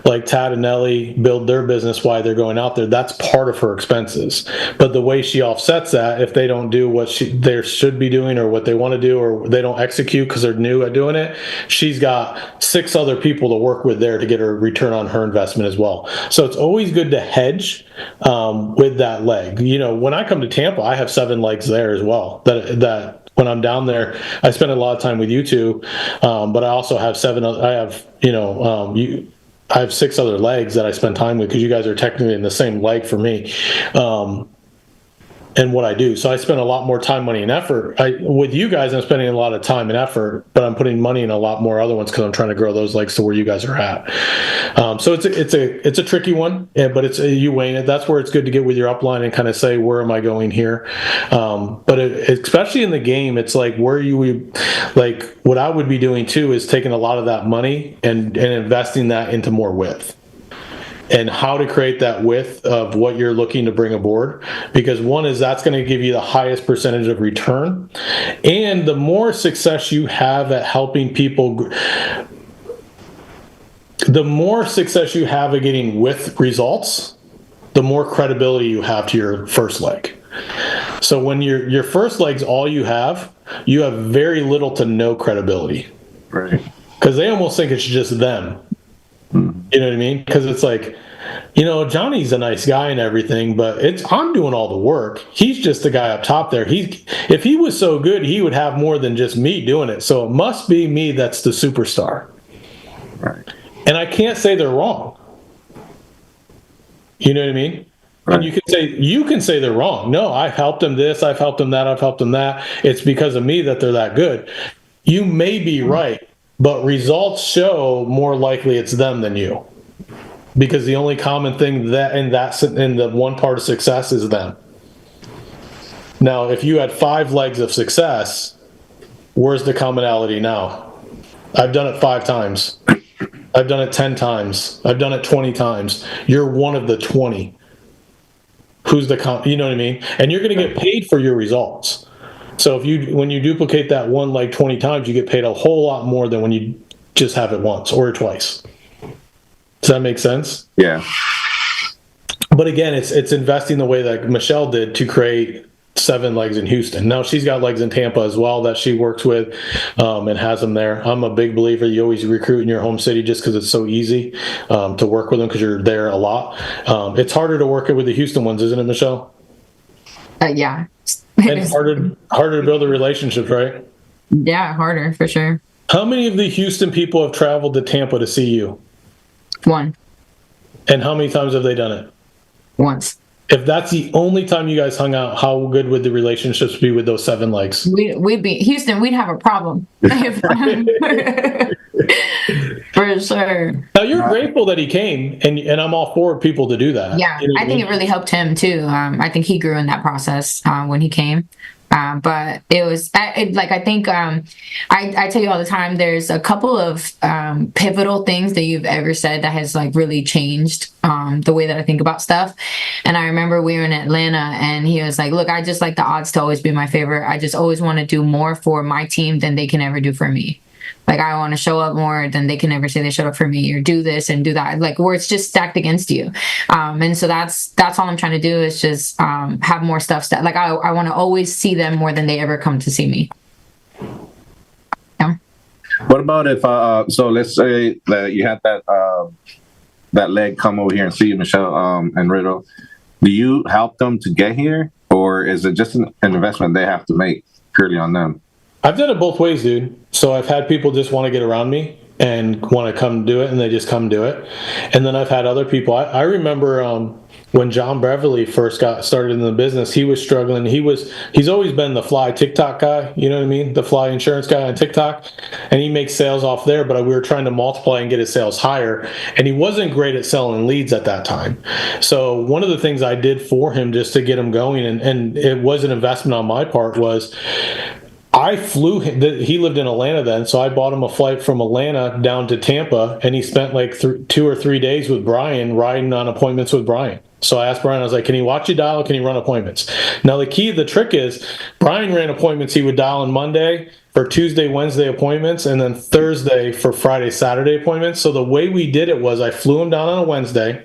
like Tad and Ellie build their business while they're going out there. That's part of her expenses. But the way she offsets that, if they don't do what they should be doing or what they want to do, or they don't execute because they're new at doing it, she's got 6 other people to work with there to get her return on her investment as well. So it's always good to hedge with that leg. You know, when I come to Tampa, I have 7 legs there as well. That when I'm down there, I spend a lot of time with you two, but I also have 7. I have, I have 6 other legs that I spend time with, because you guys are technically in the same leg for me. And what I do. So I spend a lot more time, money, and effort. With you guys, I'm spending a lot of time and effort, but I'm putting money in a lot more other ones because I'm trying to grow those legs to where you guys are at. So it's a tricky one, but it's you weighing it. That's where it's good to get with your upline and kind of say, where am I going here? But especially in the game, it's like what I would be doing too is taking a lot of that money and investing that into more width. And how to create that width of what you're looking to bring aboard, because one is that's going to give you the highest percentage of return, and the more success you have at helping people, the more success you have at getting width results, the more credibility you have to your first leg. So when your first leg's all you have very little to no credibility, right? Because they almost think it's just them. You know what I mean? Because it's like, Johnny's a nice guy and everything, but I'm doing all the work. He's just the guy up top there. If he was so good, he would have more than just me doing it. So it must be me that's the superstar. Right. And I can't say they're wrong. You know what I mean? Right. And you can say they're wrong. No, I've helped them this, I've helped them that, I've helped them that. It's because of me that they're that good. You may be right, but results show more likely it's them than you, because the only common thing in the one part of success is them. Now, if you had 5 legs of success, where's the commonality now? I've done it 5 times. I've done it 10 times. I've done it 20 times. You're one of the 20. Who's you know what I mean? And you're going to get paid for your results. So when you duplicate that one leg 20 times, you get paid a whole lot more than when you just have it once or twice. Does that make sense? Yeah. But again, it's investing the way that Michelle did to create 7 legs in Houston. Now she's got legs in Tampa as well that she works with and has them there. I'm a big believer you always recruit in your home city, just because it's so easy to work with them, because you're there a lot. It's harder to work with the Houston ones, isn't it, Michelle? Yeah. And harder to build a relationship, right? Yeah, harder for sure. How many of the Houston people have traveled to Tampa to see you? 1. And how many times have they done it? Once. If that's the only time you guys hung out, how good would the relationships be with those 7 legs? We'd be Houston. We'd have a problem. For sure. Now you're grateful that he came, and I'm all for people to do that. Yeah, you know I think it really helped him too. I think he grew in that process when he came. But it was I think I tell you all the time, there's a couple of pivotal things that you've ever said that has like really changed the way that I think about stuff. And I remember we were in Atlanta and he was like, look, I just like the odds to always be my favorite. I just always want to do more for my team than they can ever do for me. Like, I want to show up more than they can ever say they showed up for me, or do this and do that. Like, where it's just stacked against you. And so that's all I'm trying to do is just have more stuff. Like, I want to always see them more than they ever come to see me. Yeah. What about if, so let's say that you had that leg come over here and see you, Michelle and Riddle. Do you help them to get here, or is it just an investment they have to make purely on them? I've done it both ways, dude. So I've had people just want to get around me and want to come do it, and they just come do it. And then I've had other people. I remember when John Beverly first got started in the business, he was struggling. He's always been the fly TikTok guy, you know what I mean? The fly insurance guy on TikTok. And he makes sales off there, but we were trying to multiply and get his sales higher. And he wasn't great at selling leads at that time. So one of the things I did for him just to get him going, and it was an investment on my part, was I flew him. He lived in Atlanta then, so I bought him a flight from Atlanta down to Tampa, and he spent like 2 or 3 days with Brian, riding on appointments with Brian. So I asked Brian, I was like, can he watch you dial? Can he run appointments? Now, the trick is, Brian ran appointments. He would dial on Monday for Tuesday, Wednesday appointments, and then Thursday for Friday, Saturday appointments. So the way we did it was I flew him down on a Wednesday,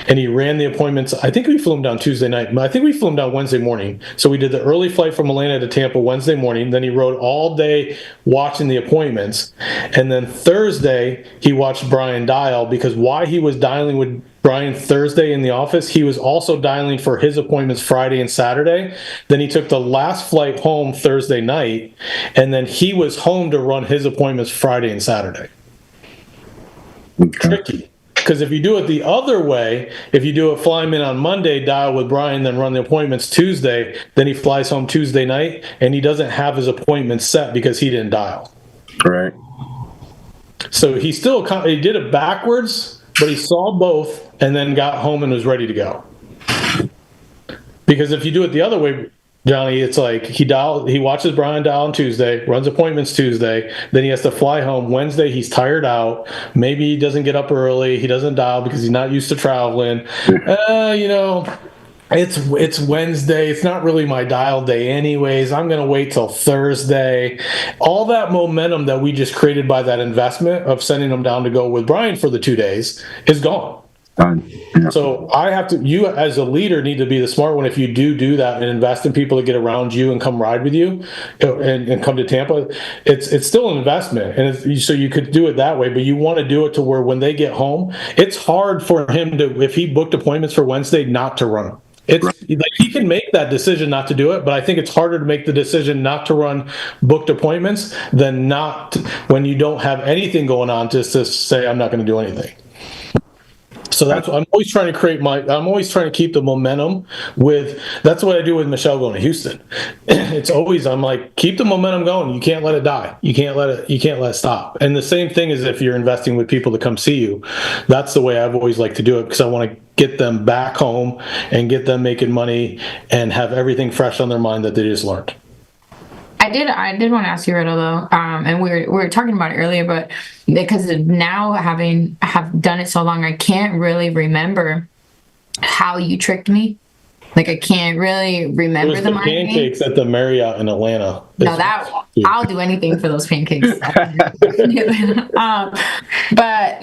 and he ran the appointments. I think we flew him down Tuesday night. I think we flew him down Wednesday morning. So we did the early flight from Atlanta to Tampa Wednesday morning. Then he rode all day watching the appointments. And then Thursday, he watched Brian dial, because while he was dialing with Brian Thursday in the office, he was also dialing for his appointments Friday and Saturday. Then he took the last flight home Thursday night, and then he was home to run his appointments Friday and Saturday. Tricky. Because if you do it the other way, if you do a fly him in on Monday, dial with Brian, then run the appointments Tuesday, then he flies home Tuesday night, and he doesn't have his appointment set because he didn't dial. Right. So he did it backwards, but he saw both and then got home and was ready to go. Because if you do it the other way, Johnny, it's like he watches Brian dial on Tuesday, runs appointments Tuesday, then he has to fly home Wednesday. He's tired out. Maybe he doesn't get up early. He doesn't dial because he's not used to traveling. It's Wednesday. It's not really my dial day anyways. I'm going to wait till Thursday. All that momentum that we just created by that investment of sending him down to go with Brian for the 2 days is gone. Yeah. So you as a leader need to be the smart one. If you do that and invest in people to get around you and come ride with you and come to Tampa, it's still an investment. And so you could do it that way, but you want to do it to where when they get home, it's hard for him to, if he booked appointments for Wednesday, not to run them. It's like he can make that decision not to do it, but I think it's harder to make the decision not to run booked appointments than not when you don't have anything going on, just to say, I'm not going to do anything. So that's what I'm always trying to keep the momentum with. That's what I do with Michelle going to Houston. It's always, I'm like, keep the momentum going. You can't let it die. You can't let it stop. And the same thing is if you're investing with people to come see you. That's the way I've always liked to do it, because I want to get them back home and get them making money and have everything fresh on their mind that they just learned. I did want to ask you, Riddle, though, and we were talking about it earlier, but because now have done it so long, I can't really remember how you tricked me. Like, I can't really remember the pancakes at the Marriott in Atlanta. No, I'll do anything for those pancakes. But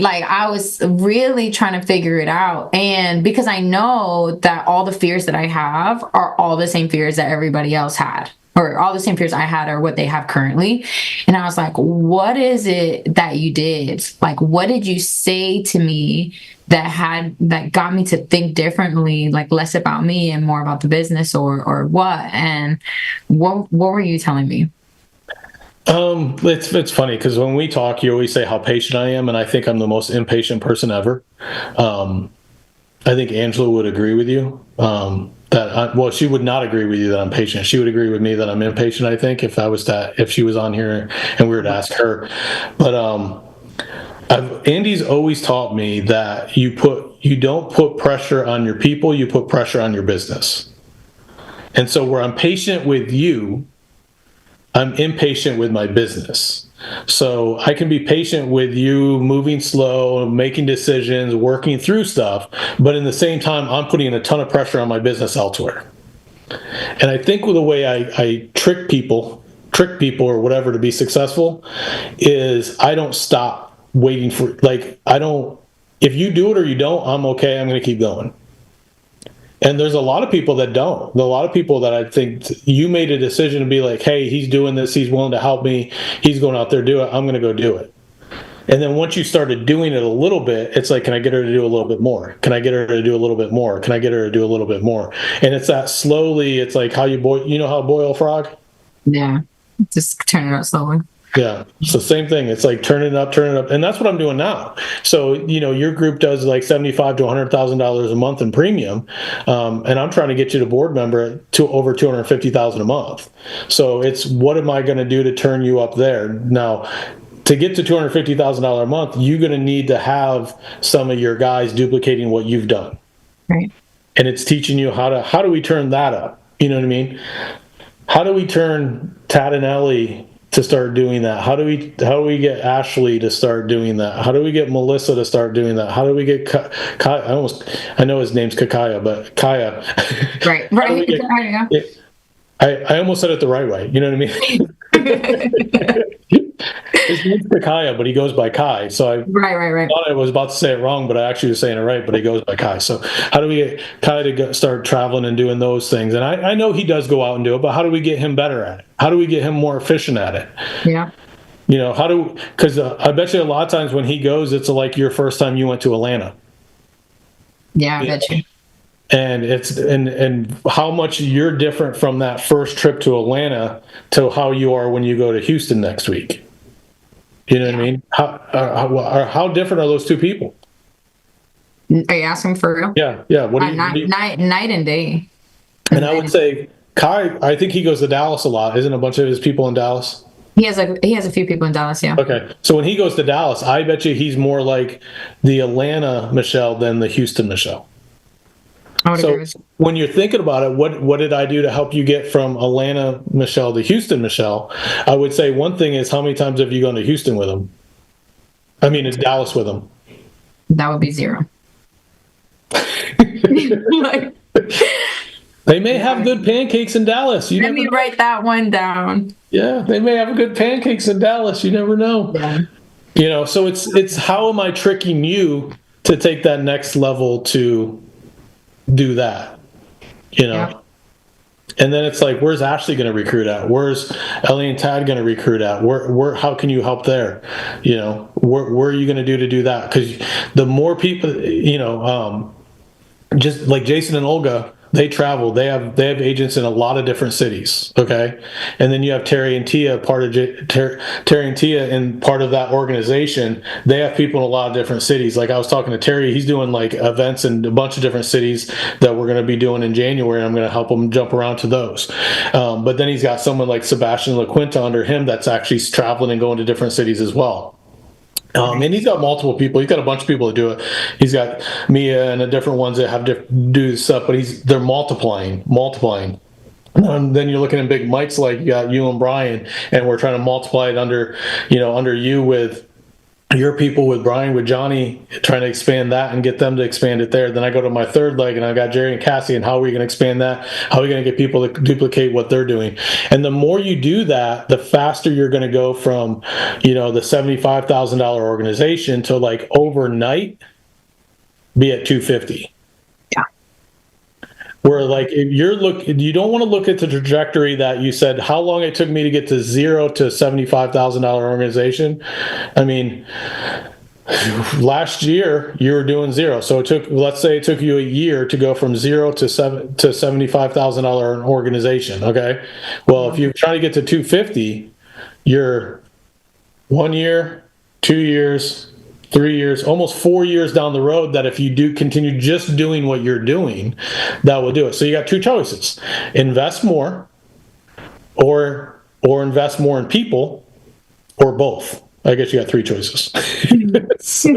like, I was really trying to figure it out, and because I know that all the fears that I have are all the same fears that everybody else had. Or all the same fears I had are what they have currently. And I was like, what is it that you did? Like, what did you say to me that got me to think differently, like less about me and more about the business, or what? And what were you telling me? It's funny because when we talk, you always say how patient I am, and I think I'm the most impatient person ever. I think Angela would agree with you. She would not agree with you that I'm patient. She would agree with me that I'm impatient, I think, if she was on here and we were to ask her. But Andy's always taught me that you don't put pressure on your people, you put pressure on your business. And so where I'm patient with you, I'm impatient with my business. So I can be patient with you, moving slow, making decisions, working through stuff, but in the same time, I'm putting a ton of pressure on my business elsewhere. And I think with the way I trick people or whatever to be successful is I don't stop waiting for, if you do it or you don't, I'm okay, I'm going to keep going. And there's a lot of people that don't. There are a lot of people that I think you made a decision to be like, hey, he's doing this. He's willing to help me. He's going out there to do it. I'm going to go do it. And then once you started doing it a little bit, it's like, can I get her to do a little bit more? Can I get her to do a little bit more? Can I get her to do a little bit more? And it's that slowly, it's like how you boil, how to boil a frog? Yeah. Just turn it out slowly. Yeah. So same thing. It's like turn it up, and that's what I'm doing now. So your group does like $75,000 to $100,000 a month in premium, and I'm trying to get you to board member to over $250,000 a month. So it's what am I going to do to turn you up there now? To get to $250,000 a month, you're going to need to have some of your guys duplicating what you've done, Right. and it's teaching you how do we turn that up? You know what I mean? How do we turn Tad and Ellie to start doing that? How do we get Ashley to start doing that? How do we get Melissa to start doing that? How do we get I know his name's Kakaya, but Kaya. Right. I almost said it the right way. You know what I mean? His name's Kakaya, but he goes by Kai. So I thought I was about to say it wrong, but I actually was saying it right, but he goes by Kai. So how do we get Kai to start traveling and doing those things? And I know he does go out and do it, but how do we get him better at it? How do we get him more efficient at it? Yeah. Because I bet you a lot of times when he goes, it's like your first time you went to Atlanta. Yeah, I bet you. And it's and how much you're different from that first trip to Atlanta to how you are when you go to Houston next week. You know what I mean? How different are those two people? Are you asking for real? Yeah. What do you, night and day. And I would say Kai. I think he goes to Dallas a lot. Isn't a bunch of his people in Dallas? He has a few people in Dallas. Yeah. Okay, so when he goes to Dallas, I bet you he's more like the Atlanta Michelle than the Houston Michelle. So when you're thinking about it, what did I do to help you get from Atlanta Michelle to Houston Michelle? I would say one thing is how many times have you gone to Houston with him? I mean, in Dallas with him. That would be 0. They may have good pancakes in Dallas. Let me write that one down. Yeah, they may have good pancakes in Dallas. You never know. Yeah. So it's how am I tricking you to take that next level to do that, Yeah. And then it's like, where's Ashley going to recruit at? Where's Ellie and Tad going to recruit at? Where how can you help there? Where are you going to do that? Because the more people, just like Jason and Olga, they travel. They have agents in a lot of different cities. Okay, and then you have Terry and Tia, Terry and Tia, and part of that organization. They have people in a lot of different cities. Like I was talking to Terry, he's doing like events in a bunch of different cities that we're going to be doing in January. And I'm going to help him jump around to those. But then he's got someone like Sebastian LaQuinta under him that's actually traveling and going to different cities as well. And he's got multiple people. He's got a bunch of people to do it. He's got Mia and the different ones that have do stuff, but they're multiplying. Then you're looking at big mics like you got you and Brian, and we're trying to multiply it under you with your people, with Brian, with Johnny, trying to expand that and get them to expand it there. Then I go to my third leg and I got Jerry and Cassie, and how are we going to expand that? How are we going to get people to duplicate what they're doing? And the more you do that, the faster you're going to go from, the $75,000 organization to like overnight be at 250. Yeah. Where like if you don't want to look at the trajectory that you said how long it took me to get to 0 to $75,000 organization. I mean, last year you were doing 0, so let's say it took you a year to go from 0 to $75,000 organization. Okay, well if you're trying to get to 250, you're 1 year, 2 years, 3 years, almost 4 years down the road, that if you do continue just doing what you're doing, that will do it. So you got two choices: invest more, or invest more in people, or both. I guess you got three choices. So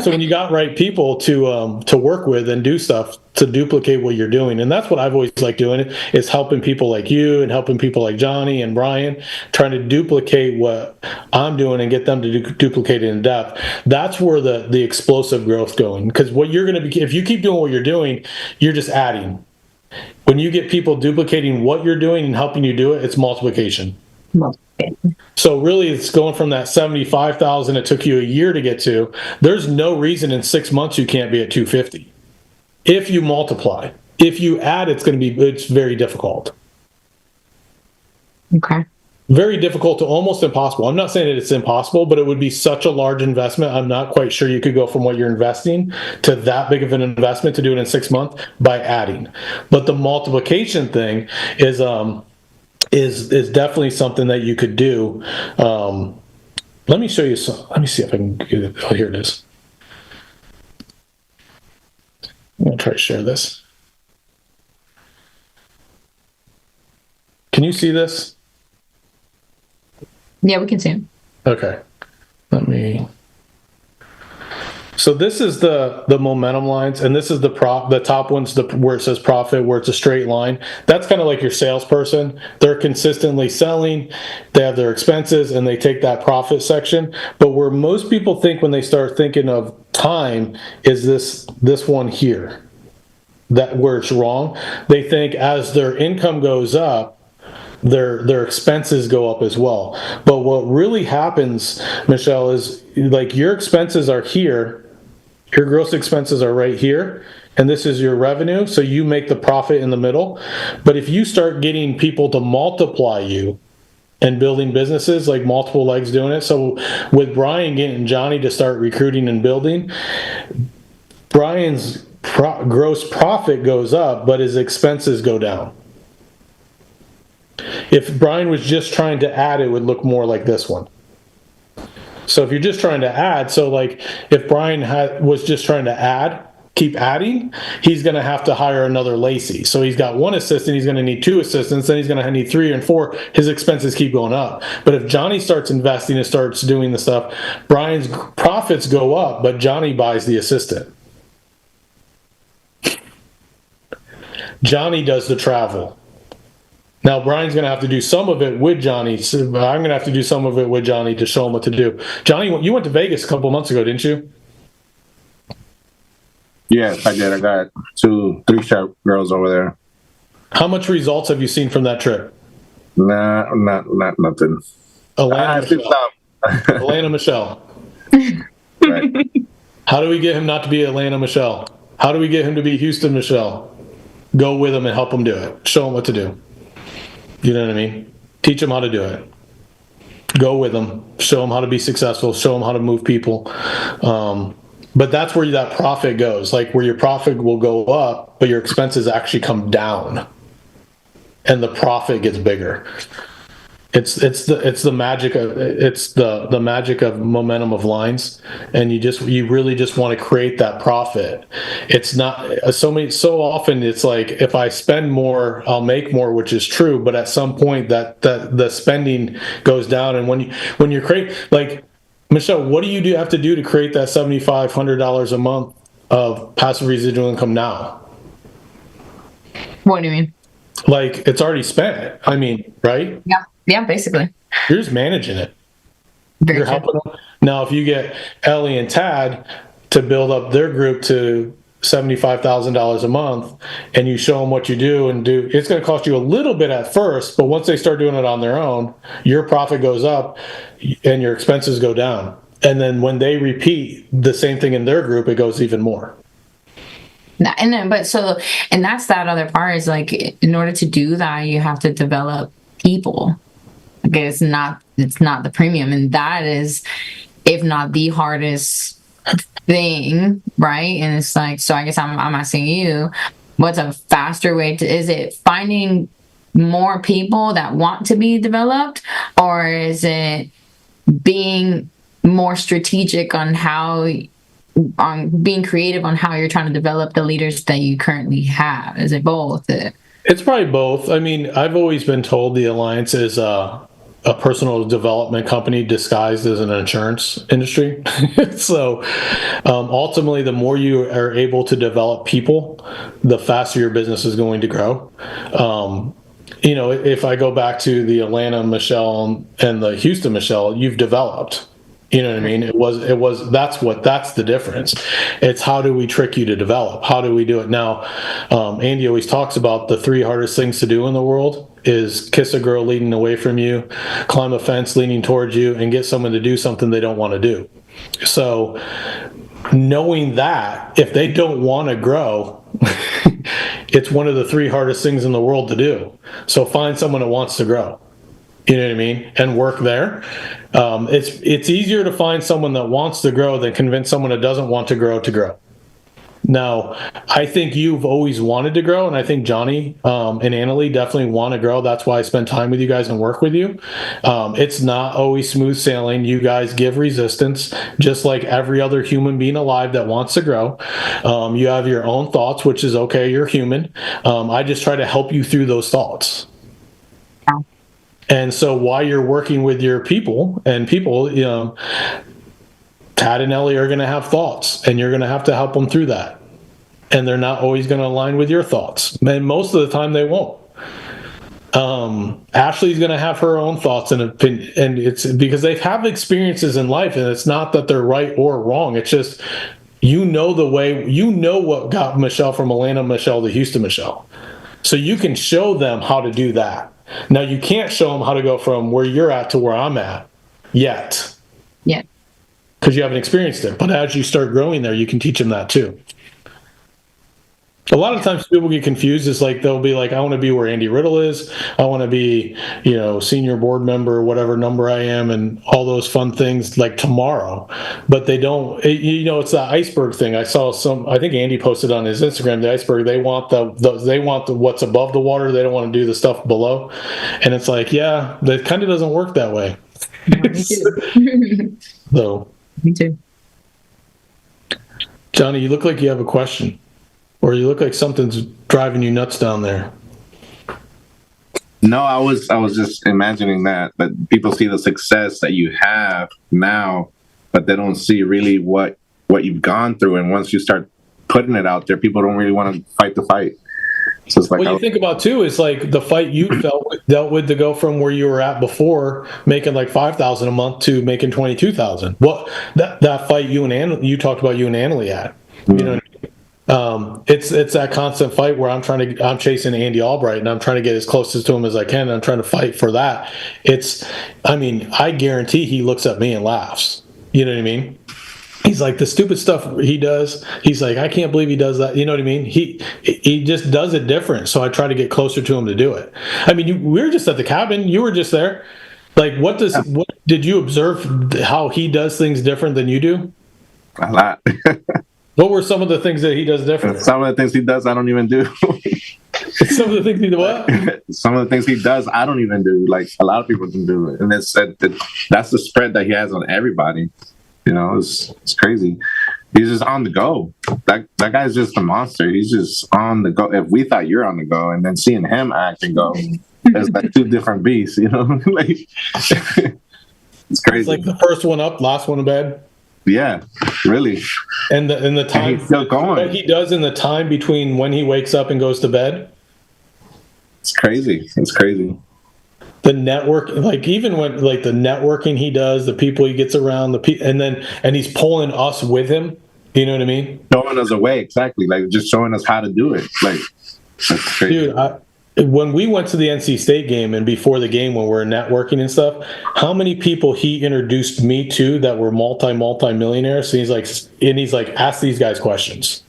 when you got right people to work with and do stuff to duplicate what you're doing, and that's what I've always liked doing, is helping people like you and helping people like Johnny and Brian, trying to duplicate what I'm doing and get them to duplicate it in depth. That's where the explosive growth going, because what you're going to be, if you keep doing what you're doing, you're just adding. When you get people duplicating what you're doing and helping you do it, it's multiplication. So really, it's going from that 75,000 it took you a year to get to. There's no reason in 6 months you can't be at 250. If you multiply, if you add, it's very difficult. Okay. Very difficult to almost impossible. I'm not saying that it's impossible, but it would be such a large investment. I'm not quite sure you could go from what you're investing to that big of an investment to do it in 6 months by adding. But the multiplication thing is, is definitely something that you could do. Let me show you some. Let me see if I can get it. Oh, here it is. I'm going to try to share this. Can you see this? Yeah, we can see him. Okay. Let me. So this is the momentum lines, and this is the top one's where it says profit, where it's a straight line. That's kind of like your salesperson. They're consistently selling, they have their expenses, and they take that profit section. But where most people think when they start thinking of time is this one here. That where it's wrong. They think as their income goes up, their expenses go up as well. But what really happens, Michelle, is like your expenses are here. Your gross expenses are right here, and this is your revenue, so you make the profit in the middle. But if you start getting people to multiply you and building businesses, like multiple legs doing it, so with Brian getting Johnny to start recruiting and building, Brian's gross profit goes up, but his expenses go down. If Brian was just trying to add, it would look more like this one. So if you're just trying to add, so like if Brian was just trying to keep adding, he's going to have to hire another Lacey. So he's got one assistant, he's going to need 2 assistants, then he's going to need 3 and 4. His expenses keep going up. But if Johnny starts investing and starts doing the stuff, Brian's profits go up, but Johnny buys the assistant. Johnny does the travel. Now, Brian's going to have to do some of it with Johnny. So I'm going to have to do some of it with Johnny to show him what to do. Johnny, you went to Vegas a couple months ago, didn't you? Yes, I did. I got 3 sharp girls over there. How much results have you seen from that trip? Nah, not nothing. Atlanta Michelle. Right. How do we get him not to be Atlanta Michelle? How do we get him to be Houston Michelle? Go with him and help him do it. Show him what to do. You know what I mean? Teach him how to do it. Go with him. Show him how to be successful. Show him how to move people. But that's where that profit goes. Like where your profit will go up, but your expenses actually come down, and the profit gets bigger. It's the magic of momentum of lines, and you really just want to create that profit. It's not so often it's like if I spend more, I'll make more, which is true. But at some point that the spending goes down, and when you create, like Michelle, what do you have to do to create that $7,500 a month of passive residual income now? What do you mean? Like it's already spent. I mean, right? Yeah, basically. You're just managing it. Very You're true. helping them. Now, if you get Ellie and Tad to build up their group to $75,000 a month, and you show them what you do, it's going to cost you a little bit at first, but once they start doing it on their own, your profit goes up and your expenses go down. And then when they repeat the same thing in their group, it goes even more. And that's that other part is like, in order to do that, you have to develop people. Okay, it's not the premium, and that is, if not the hardest thing, right? And it's like, so I guess I'm asking you, what's a faster way is it finding more people that want to be developed, or is it being more strategic on being creative on how you're trying to develop the leaders that you currently have? Is it both? It's probably both. I mean, I've always been told the Alliance is a personal development company disguised as an insurance industry. So ultimately, the more you are able to develop people, the faster your business is going to grow. If I go back to the Atlanta Michelle and the Houston Michelle, you've developed. You know what I mean? That's the difference. It's how do we trick you to develop? How do we do it? Now, Andy always talks about the 3 hardest things to do in the world is kiss a girl leaning away from you, climb a fence leaning towards you, and get someone to do something they don't want to do. So knowing that if they don't want to grow, it's one of the 3 hardest things in the world to do. So find someone that wants to grow. You know what I mean? And work there. It's easier to find someone that wants to grow than convince someone that doesn't want to grow to grow. Now, I think you've always wanted to grow, and I think Johnny and Annalie definitely want to grow. That's why I spend time with you guys and work with you. It's not always smooth sailing. You guys give resistance, just like every other human being alive that wants to grow. You have your own thoughts, which is okay. You're human. I just try to help you through those thoughts. Yeah. And so while you're working with your people, Tad and Ellie are going to have thoughts, and you're going to have to help them through that. And they're not always going to align with your thoughts. And most of the time they won't. Ashley's going to have her own thoughts and opinion, and it's because they have experiences in life, and it's not that they're right or wrong. It's just, what got Michelle from Atlanta Michelle to Houston Michelle. So you can show them how to do that. Now, you can't show them how to go from where you're at to where I'm at yet. Yeah. Because you haven't experienced it. But as you start growing there, you can teach them that too. A lot of times people get confused. It's like they'll be like, I want to be where Andy Riddle is. I want to be, senior board member, whatever number I am, and all those fun things like tomorrow. But they don't, it's that iceberg thing. I saw I think Andy posted on his Instagram, the iceberg, they want the what's above the water. They don't want to do the stuff below. And it's like, yeah, that kind of doesn't work that way. Me too. So. Me too. Johnny, you look like you have a question. Or you look like something's driving you nuts down there. No, I was just imagining that people see the success that you have now, but they don't see really what you've gone through. And once you start putting it out there, people don't really want to fight the fight. So it's like, what you think about too is like the fight you dealt with to go from where you were at before, making like $5,000 a month to making $22,000. What that fight you talked about you and Annalie at, you know what I mean? It's that constant fight where I'm chasing Andy Albright and I'm trying to get as close to him as I can. And I'm trying to fight for that. I guarantee he looks at me and laughs. You know what I mean? He's like, the stupid stuff he does. He's like, I can't believe he does that. You know what I mean? He just does it different. So I try to get closer to him to do it. I mean, we were just at the cabin. You were just there. Like, what did you observe how he does things different than you do? A lot. What were some of the things that he does different? Some of the things he does, I don't even do. Some of the things he does what? Some of the things he does, I don't even do. Like, a lot of people can do it. And that's the spread that he has on everybody. It's crazy. He's just on the go. That guy's just a monster. He's just on the go. If we thought you're on the go, and then seeing him act and go, it's like two different beasts, like, it's crazy. It's like the first one up, last one to bed. Yeah, really. And the time, and he's still going. What he does in the time between when he wakes up and goes to bed. It's crazy. It's crazy. The network, like even when like the networking he does, the people he gets around, and he's pulling us with him. You know what I mean? Showing us a way, exactly. Like just showing us how to do it. Like, that's crazy. Dude, when we went to the NC State game and before the game when we were networking and stuff, how many people he introduced me to that were multi-millionaires? So he's like, ask these guys questions.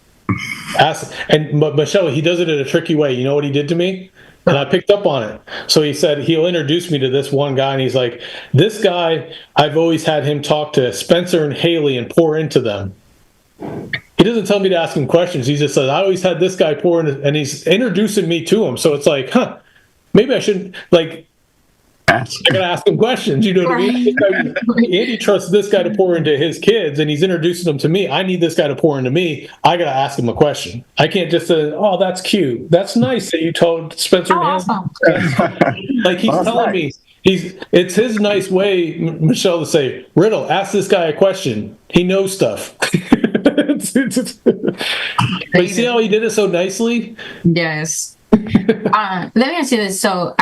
But Michelle, he does it in a tricky way. You know what he did to me? And I picked up on it. So he said he'll introduce me to this one guy, and he's like, this guy, I've always had him talk to Spencer and Haley and pour into them. He doesn't tell me to ask him questions. He just says, I always had this guy pour in, and he's introducing me to him. So it's like, maybe I shouldn't, like, I gotta ask him questions. You know what I mean? Andy trusts this guy to pour into his kids, and he's introducing them to me. I need this guy to pour into me. I gotta ask him a question. I can't just say, "Oh, that's cute. That's nice that you told Spencer." Awesome. Like he's telling me, it's his nice way, Michelle, to say, "Riddle, ask this guy a question. He knows stuff." But you see how he did it so nicely? Yes. Let me ask you this. So,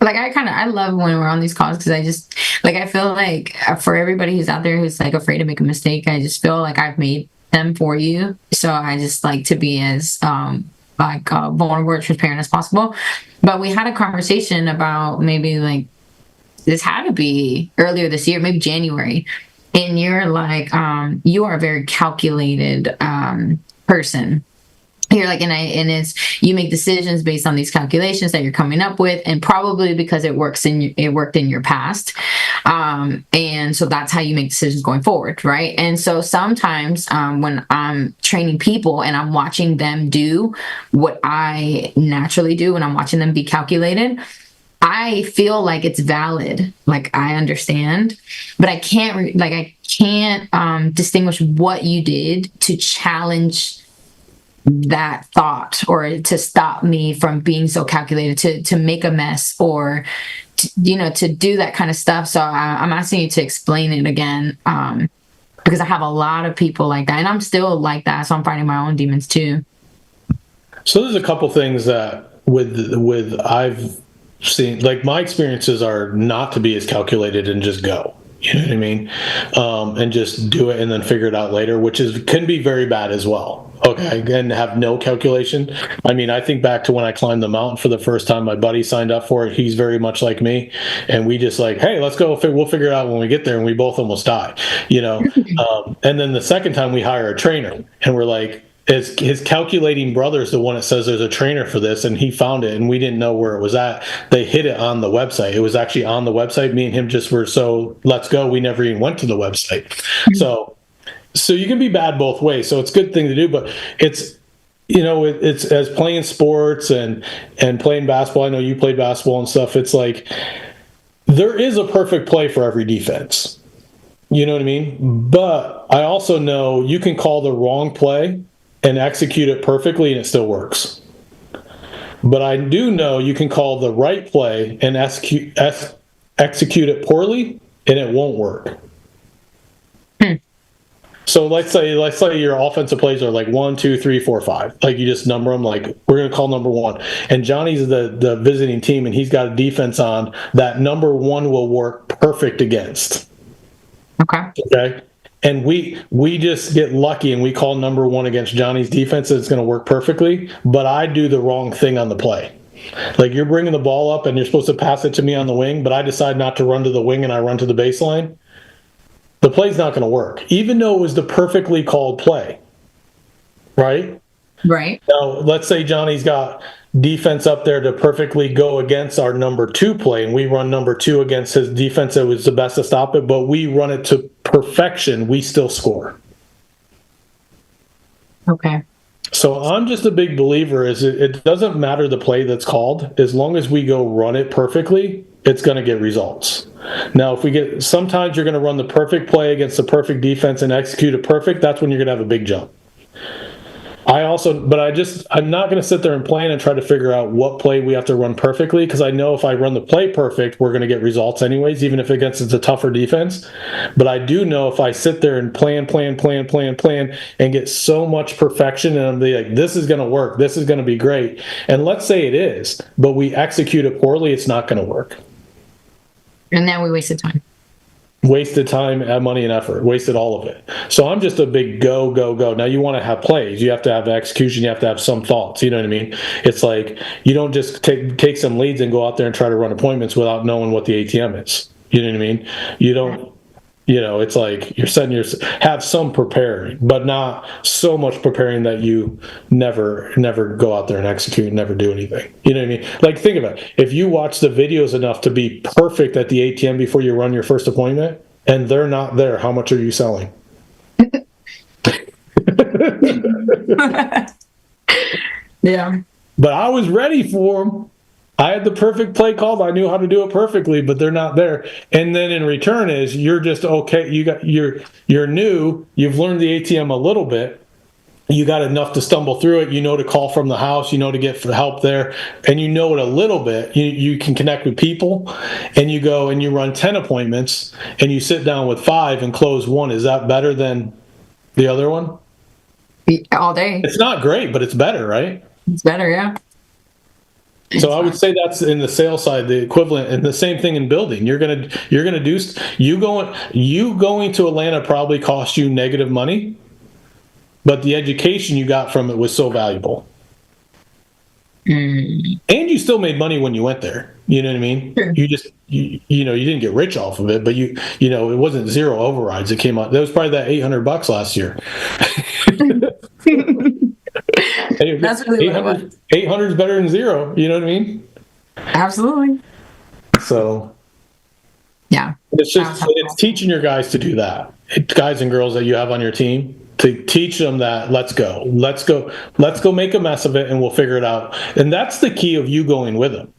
like I love when we're on these calls because I just I feel like for everybody who's out there who's like afraid to make a mistake, I just feel like I've made them for you. So I just like to be as vulnerable and transparent as possible. But we had a conversation about maybe like this had to be earlier this year, maybe January, and you're like you are a very calculated person. you're like, and it's, you make decisions based on these calculations that you're coming up with, and probably because it worked in your past. And so that's how you make decisions going forward. Right. And so sometimes, when I'm training people and I'm watching them do what I naturally do, and I'm watching them be calculated, I feel like it's valid. Like, I understand, but I can't distinguish what you did to challenge that thought, or to stop me from being so calculated, to make a mess, or to do that kind of stuff. So I'm asking you to explain it again, because I have a lot of people like that, and I'm still like that. So I'm fighting my own demons too. So there's a couple things that with I've seen, like, my experiences are not to be as calculated and just go. You know what I mean? And just do it and then figure it out later, which can be very bad as well. Okay, and have no calculation. I mean, I think back to when I climbed the mountain for the first time. My buddy signed up for it. He's very much like me, and we just like, hey, let's go. We'll figure it out when we get there, and we both almost die. And then the second time we hire a trainer, and we're like, his calculating brother is the one that says there's a trainer for this, and he found it, and we didn't know where it was at. They hid it on the website. It was actually on the website. Me and him just were so let's go. We never even went to the website. So you can be bad both ways. So it's a good thing to do, but it's as playing sports and playing basketball. I know you played basketball and stuff. It's like there is a perfect play for every defense. You know what I mean? But I also know you can call the wrong play and execute it perfectly, and it still works. But I do know you can call the right play and execute it poorly, and it won't work. So let's say your offensive plays are like 1, 2, 3, 4, 5. Like, you just number them. Like, we're going to call number 1, and Johnny's the visiting team, and he's got a defense on that number 1 will work perfect against. Okay. And we just get lucky and we call number 1 against Johnny's defense, and it's going to work perfectly. But I do the wrong thing on the play. Like, you're bringing the ball up and you're supposed to pass it to me on the wing, but I decide not to run to the wing and I run to the baseline. The play's not going to work, even though it was the perfectly called play. Right? Right. Now, let's say Johnny's got defense up there to perfectly go against our number 2 play, and we run number 2 against his defense that was the best to stop it, but we run it to perfection, we still score. Okay. So I'm just a big believer it doesn't matter the play that's called, as long as we go run it perfectly, it's going to get results. Now, sometimes you're going to run the perfect play against the perfect defense and execute it perfect. That's when you're going to have a big jump. I'm not going to sit there and plan and try to figure out what play we have to run perfectly, because I know if I run the play perfect, we're going to get results anyways, even if it's a tougher defense. But I do know if I sit there and plan, and get so much perfection, and I'm like, this is going to work, this is going to be great. And let's say it is, but we execute it poorly, it's not going to work. And then we wasted time. Wasted time, money, and effort. Wasted all of it. So I'm just a big go. Now, you want to have plays. You have to have execution. You have to have some thoughts. You know what I mean? It's like you don't just take some leads and go out there and try to run appointments without knowing what the ATM is. You know what I mean? You don't. It's like you're have some preparing, but not so much preparing that you never go out there and execute and never do anything. You know what I mean? Like, think about it. If you watch the videos enough to be perfect at the ATM before you run your first appointment, and they're not there, how much are you selling? Yeah. But I was ready for them. I had the perfect play called. I knew how to do it perfectly, but they're not there. And then in return is you're just okay. You're new. You've learned the ATM a little bit. You got enough to stumble through it. You know to call from the house. You know to get help there, and you know it a little bit. You can connect with people, and you go and you run 10 appointments, and you sit down with 5 and close 1. Is that better than the other one? All day. It's not great, but it's better, right? It's better, yeah. So I would say that's in the sales side, the equivalent, and the same thing in building. You're gonna do you going to Atlanta probably cost you negative money, but the education you got from it was so valuable. And you still made money when you went there. You know what I mean? Sure. You just you didn't get rich off of it, but it wasn't zero overrides. It came out. That was probably that $800 last year. That's really what it was. 800 is better than 0. You know what I mean? Absolutely. So Yeah. it's teaching your guys to do that. Guys and girls that you have on your team, to teach them that let's go make a mess of it and we'll figure it out. And that's the key of you going with them.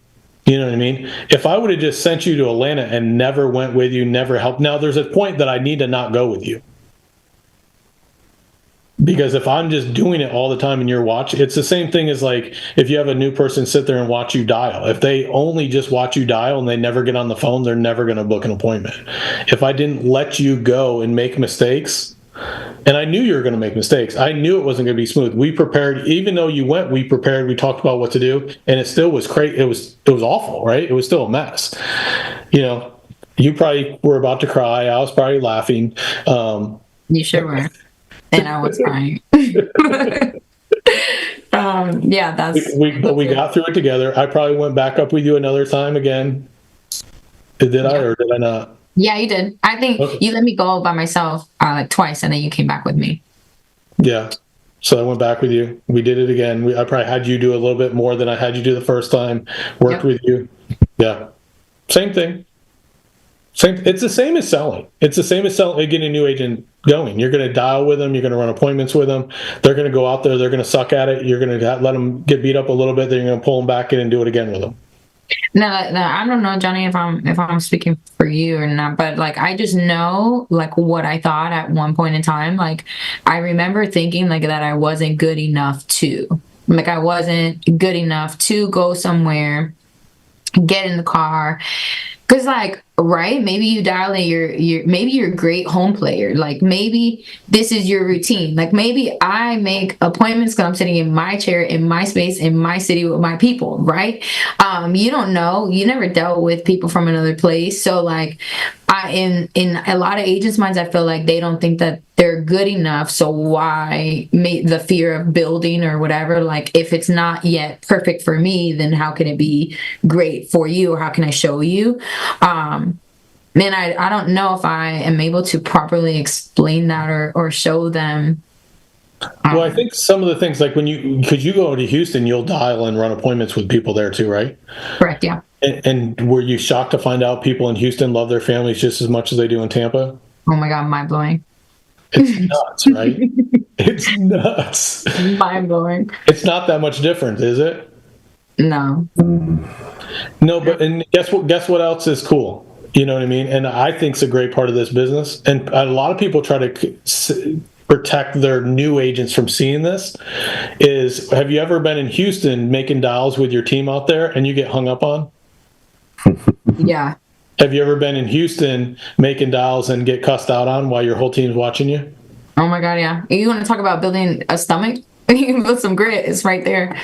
You know what I mean? If I would have just sent you to Atlanta and never went with you, never helped. Now there's a point that I need to not go with you. Because if I'm just doing it all the time and you're watching, it's the same thing as like if you have a new person sit there and watch you dial. If they only just watch you dial and they never get on the phone, they're never going to book an appointment. If I didn't let you go and make mistakes, and I knew you were going to make mistakes, I knew it wasn't going to be smooth. We prepared, even though you went, we prepared, we talked about what to do, and it still was crazy. It was awful, right? It was still a mess. You know, you probably were about to cry. I was probably laughing. You sure were. And I was crying. Yeah, that's. But we got through it together. I probably went back up with you another time again. Did I or did I not? Yeah, you did. I think you let me go by myself like twice, and then you came back with me. Yeah. So I went back with you. We did it again. I probably had you do a little bit more than I had you do the first time. Worked with you. Yeah. Same thing. It's the same as selling. It's the same as getting a new agent going. You're going to dial with them. You're going to run appointments with them. They're going to go out there. They're going to suck at it. You're going to let them get beat up a little bit. Then you're going to pull them back in and do it again with them. No, I don't know, Johnny, if I'm speaking for you or not, but like I just know like what I thought at one point in time. Like I remember thinking like that I wasn't good enough to go somewhere, get in the car. Cause like, right, maybe you dial in maybe you're a great home player. Like maybe this is your routine. Like maybe I make appointments because I'm sitting in my chair, in my space, in my city with my people, right? You don't know. You never dealt with people from another place. So like in a lot of agents' minds, I feel like they don't think that they're good enough. So why the fear of building or whatever? Like if it's not yet perfect for me, then how can it be great for you, or how can I show you? Man, I don't know if I am able to properly explain that or show them. Well, I think some of the things like because you go to Houston, you'll dial and run appointments with people there too, right? Correct. Yeah. And were you shocked to find out people in Houston love their families just as much as they do in Tampa? Oh my God, mind blowing. It's nuts, right? It's nuts. Mind blowing. It's not that much different, is it? No. No, but and guess what else is cool? You know what I mean? And I think it's a great part of this business. And a lot of people try to protect their new agents from seeing this. Have you ever been in Houston making dials with your team out there and you get hung up on? Yeah. Have you ever been in Houston making dials and get cussed out on while your whole team's watching you? Oh my God, yeah. You want to talk about building a stomach? You can build some grit. It's right there.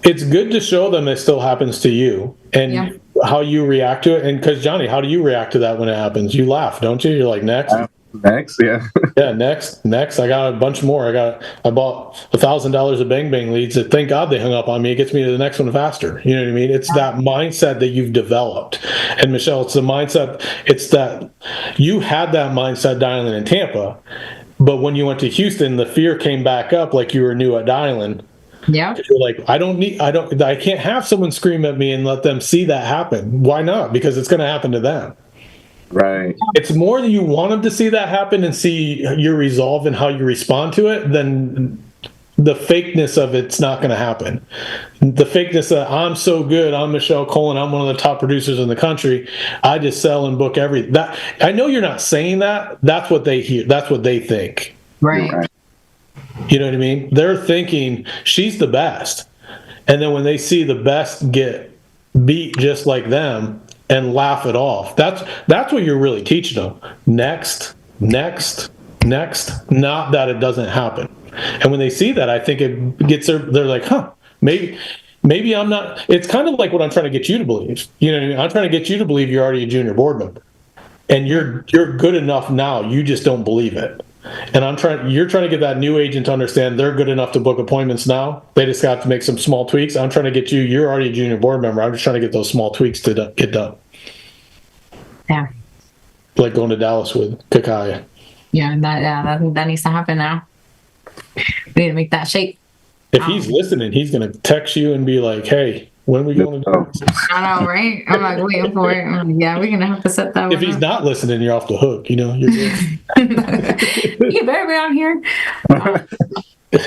It's good to show them it still happens to you and how you react to it. And because Johnny, how do you react to that when it happens? You laugh, don't you? You're like, next. Next, yeah. Yeah, next. I got a bunch more. I bought $1,000 of Bang Bang leads that thank God they hung up on me. It gets me to the next one faster. You know what I mean? It's that mindset that you've developed. And Michelle, it's the mindset. It's that you had that mindset dialing in Tampa, but when you went to Houston, the fear came back up like you were new at dialing. Yeah. You're like, I can't have someone scream at me and let them see that happen. Why not? Because it's going to happen to them. Right. It's more that you want them to see that happen and see your resolve and how you respond to it than the fakeness of it's not going to happen. The fakeness that I'm so good, I'm Michelle Colin, I'm one of the top producers in the country, I just sell and book everything. That I know you're not saying that. That's what they hear. That's what they think. Right. You know what I mean? They're thinking she's the best. And then when they see the best get beat just like them and laugh it off, that's what you're really teaching them. Next. Not that it doesn't happen. And when they see that, I think it gets they're like, maybe I'm not. It's kind of like what I'm trying to get you to believe. You know what I mean? I'm trying to get you to believe you're already a junior board member. And you're good enough now. You just don't believe it. And you're trying to get that new agent to understand they're good enough to book appointments now. They just got to make some small tweaks. I'm trying to get you're already a junior board member. I'm just trying to get those small tweaks to get done. Yeah. Like going to Dallas with Kakaya. Yeah, that needs to happen now. We need to make that shape. If he's listening, he's going to text you and be like, hey, when are we going to do this? I know, right? I'm like waiting for it. I'm like, yeah, we're gonna have to set that. If he's not listening, you're off the hook. You're good. You better be on here.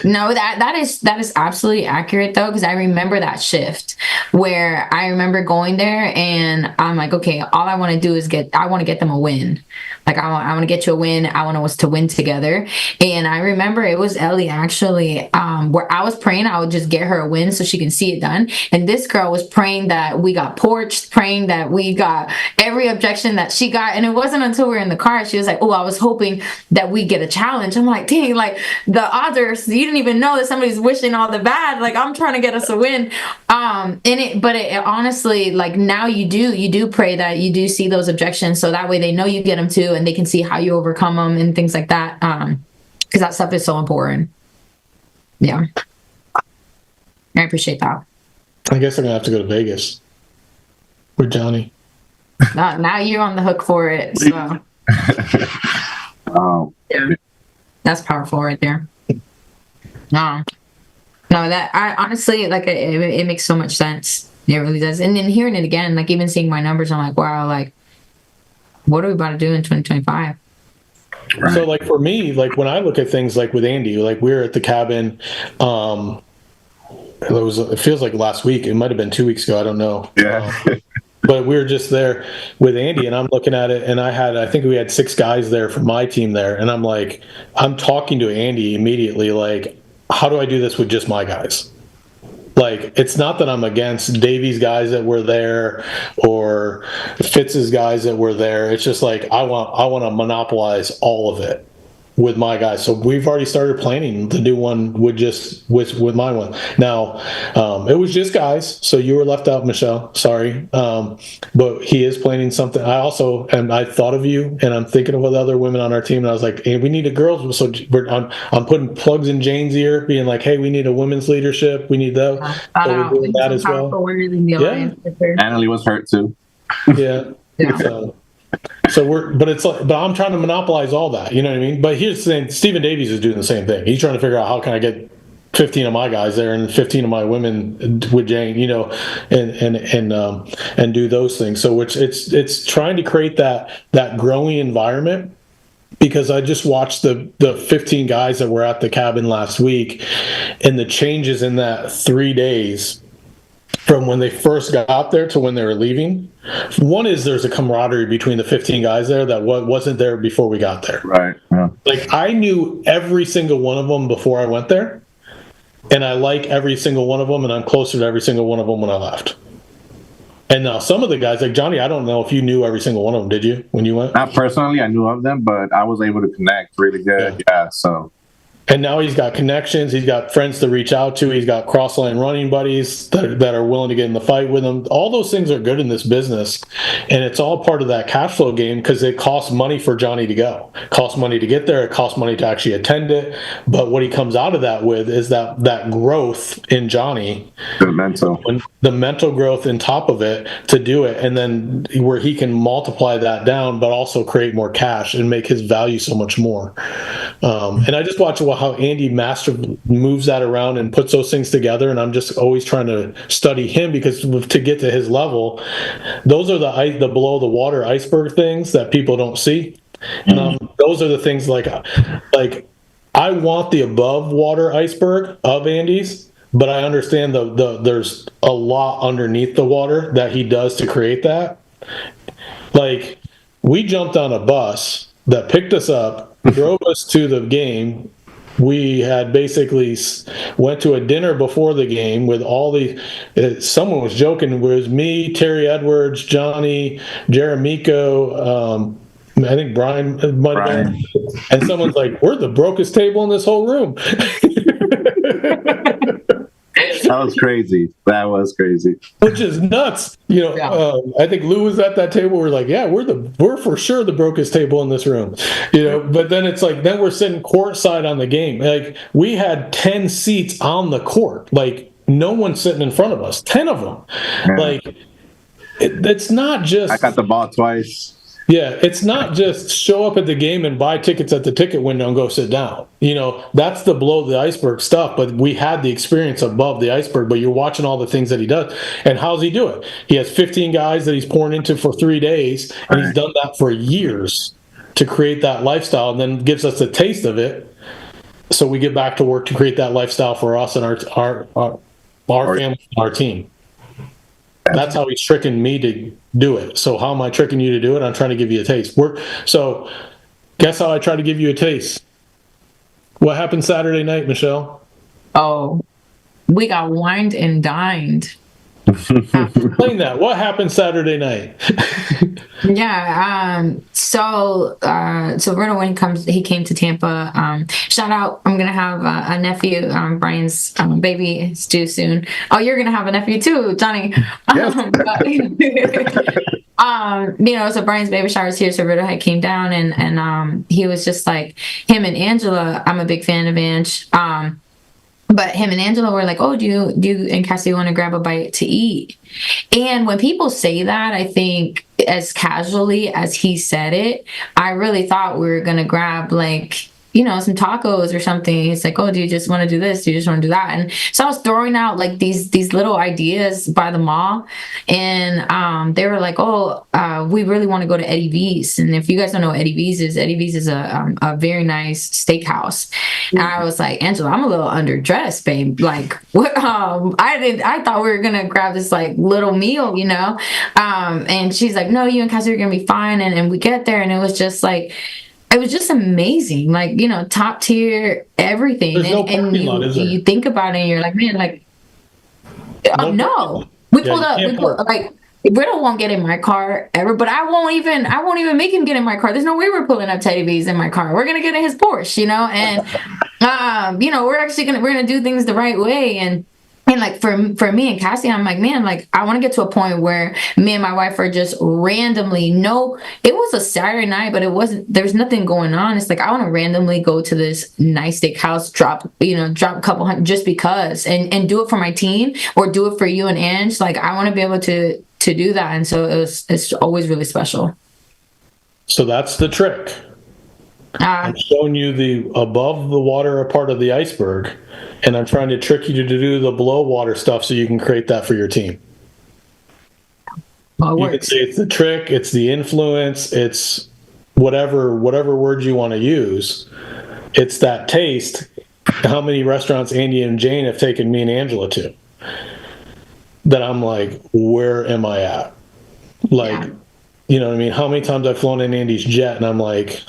No, that is absolutely accurate though, because I remember that shift where I remember going there and I'm like, okay, all I want to do is I want to get them a win. Like I want to get you a win. I want us to win together. And I remember it was Ellie actually, where I was praying I would just get her a win so she can see it done. And this girl was praying that we got porched, praying that we got every objection that she got. And it wasn't until we were in the car, she was like, oh, I was hoping that we get a challenge. I'm like, dang, like the odds are, you didn't even know that somebody's wishing all the bad. Like I'm trying to get us a win. But it honestly, like now you do pray that you do see those objections. So that way they know you get them too. And they can see how you overcome them and things like that. Because that stuff is so important. Yeah. I appreciate that. I guess I'm going to have to go to Vegas with Johnny. Now you're on the hook for it. So. Yeah. That's powerful right there. No, that I honestly, like, it makes so much sense. It really does. And then hearing it again, like even seeing my numbers, I'm like, wow, like, what are we about to do in 2025? Right. So like for me, like when I look at things like with Andy, like we were at the cabin, it feels like last week. It might've been 2 weeks ago. I don't know. Yeah. But we were just there with Andy and I'm looking at it and I think we had 6 guys there from my team there. And I'm like, I'm talking to Andy immediately, like, how do I do this with just my guys? Like, it's not that I'm against Davies guys that were there or Fitz's guys that were there. It's just like, I want to monopolize all of it with my guys. So we've already started planning to do one with my one. Now, it was just guys, so you were left out, Michelle. Sorry. But he is planning something. I thought of you, and I'm thinking of the other women on our team, and I was like, hey, we need a girls. So I'm putting plugs in Jane's ear, being like, hey, we need a women's leadership. We need that. So we're doing that as well. Yeah. Annalie was hurt too. Yeah. Yeah. But I'm trying to monopolize all that, you know what I mean? But here's the thing, Stephen Davies is doing the same thing. He's trying to figure out how can I get 15 of my guys there and 15 of my women with Jane, you know, and do those things. So it's trying to create that growing environment, because I just watched the 15 guys that were at the cabin last week and the changes in that 3 days from when they first got there to when they were leaving. One is there's a camaraderie between the 15 guys there that wasn't there before we got there. Right. Yeah. Like I knew every single one of them before I went there, and I like every single one of them, and I'm closer to every single one of them when I left. And now some of the guys, like Johnny, I don't know if you knew every single one of them, did you, when you went? Not personally, I knew of them, but I was able to connect really good. Yeah, so. And now he's got connections. He's got friends to reach out to. He's got cross-line running buddies that are willing to get in the fight with him. All those things are good in this business. And it's all part of that cash flow game, because it costs money for Johnny to go. It costs money to get there. It costs money to actually attend it. But what he comes out of that with is that growth in Johnny. The mental growth in top of it to do it. And then where he can multiply that down, but also create more cash and make his value so much more. And I just watch how Andy moves that around and puts those things together, and I'm just always trying to study him, because to get to his level, those are the below the water iceberg things that people don't see. Those are the things like I want the above water iceberg of Andy's, but I understand there's a lot underneath the water that he does to create that. Like, we jumped on a bus that picked us up, drove us to the game. We had basically went to a dinner before the game with all someone was joking, it was me, Terry Edwards, Johnny, Jeremico, I think Brian might have been, and someone's like, we're the brokest table in this whole room. That was crazy. Which is nuts. You know, yeah. I think Lou was at that table. We're like, yeah, we're for sure the brokest table in this room. You know, but then it's like, then we're sitting courtside on the game. Like, we had 10 seats on the court. Like, no one sitting in front of us. 10 of them. Yeah. Like, it's not just. I got the ball twice. Yeah, it's not just show up at the game and buy tickets at the ticket window and go sit down. That's the below the iceberg stuff, but we had the experience above the iceberg, but you're watching all the things that he does. And how's he do it? He has 15 guys that he's pouring into for 3 days, and he's done that for years to create that lifestyle, and then gives us a taste of it. So we get back to work to create that lifestyle for us and our family and our team. That's how he's tricking me to do it. So how am I tricking you to do it? I'm trying to give you a taste. So guess how I try to give you a taste? What happened Saturday night, Michelle? Oh, we got wined and dined. Explain that. What happened Saturday night? Yeah. So Riddle, when he came to Tampa, shout out, I'm going to have a nephew, Brian's baby is due soon. Oh, you're going to have a nephew too, Johnny. So Brian's baby shower was here. So Riddle had came down and he was just like, him and Angela, I'm a big fan of Ange. But him and Angela were like, oh, do you and Cassie want to grab a bite to eat? And when people say that, I think as casually as he said it, I really thought we were going to grab some tacos or something. He's like, oh, do you just want to do this? Do you just want to do that? And so I was throwing out like these little ideas by the mall. And they were like, oh, we really want to go to Eddie V's. And if you guys don't know what Eddie V's is a very nice steakhouse. And I was like, Angela, I'm a little underdressed, babe. Like, what? I thought we were going to grab this like little meal, and she's like, no, you and Cassie are going to be fine. And we get there and it was just like, it was just amazing, like, top tier everything. There's no parking lot, is there? You think about it and you're like, man, like, no. We pulled up, like, Riddle won't get in my car ever, but I won't even make him get in my car. There's no way we're pulling up Teddy B's in my car. We're gonna get in his Porsche, and we're gonna do things the right way. And like for me and Cassie, I'm like, man, like I want to get to a point where me and my wife are just randomly, it was a Saturday night, but there's nothing going on. It's like, I want to randomly go to this nice steakhouse, drop a couple hundred just because, and do it for my team or do it for you and Ange. Like, I want to be able to do that. And so it's always really special. So that's the trick. I'm showing you the above the water part of the iceberg, and I'm trying to trick you to do the below water stuff so you can create that for your team. Well, you can say it's the trick, it's the influence, it's whatever words you want to use. It's that taste. How many restaurants Andy and Jane have taken me and Angela to that I'm like, where am I at? Like, you know what I mean? How many times I've flown in Andy's jet and I'm like,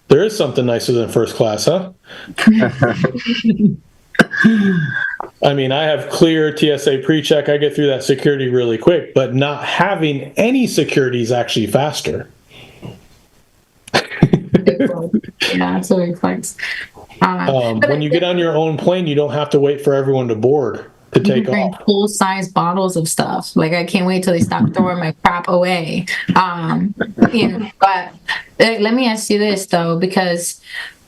there is something nicer than first class, huh? I mean, I have clear TSA pre-check. I get through that security really quick, but not having any security is actually faster. Yeah, that's a reflex. When you get on your own plane, you don't have to wait for everyone to board to take off. Full-size bottles of stuff. Like, I can't wait till they stop throwing my crap away. But let me ask you this though, because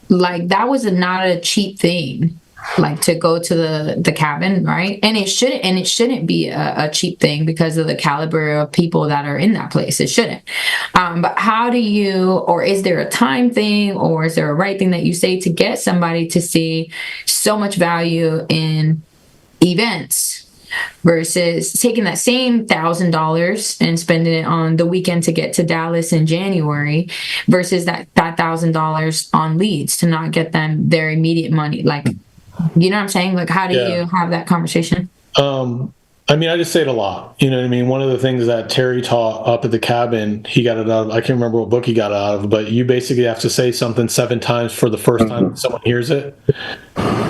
like that was not a cheap thing, like to go to the cabin, right? And it shouldn't be a cheap thing because of the caliber of people that are in that place. It shouldn't. But how do you, or is there a time thing, or is there a right thing that you say to get somebody to see so much value in events versus taking that same $1,000 and spending it on the weekend to get to Dallas in January versus that $1,000 on leads to not get them their immediate money? Like, you know what I'm saying? Like, how do you have that conversation? I mean, I just say it a lot. You know what I mean? One of the things that Terry taught up at the cabin, he got it out of, I can't remember what book he got it out of, but you basically have to say something 7 times for the first time someone hears it.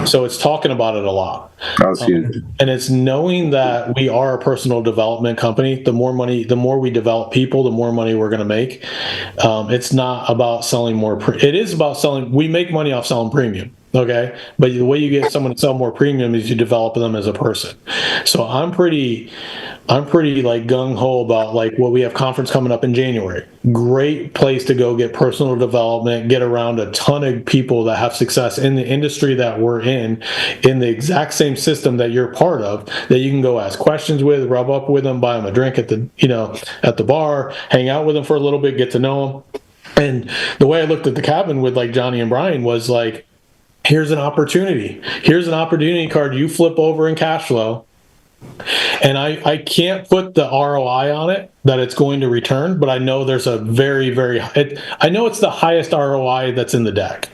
So it's talking about it a lot. That's huge. And it's knowing that we are a personal development company. The more we develop people, the more money we're going to make. It's not about selling more. It is about selling. We make money off selling premium. Okay. But the way you get someone to sell more premium is you develop them as a person. So I'm pretty I'm pretty like gung-ho about like what we have conference coming up in January. Great place to go get personal development, get around a ton of people that have success in the industry that we're in the exact same system that you're part of, that you can go ask questions with, rub up with them, buy them a drink at the, at the bar, hang out with them for a little bit, get to know them. And the way I looked at the cabin with like Johnny and Brian was like, here's an opportunity. Here's an opportunity card you flip over in cash flow. And I can't put the ROI on it that it's going to return, but I know there's a very, I know it's the highest ROI that's in the deck.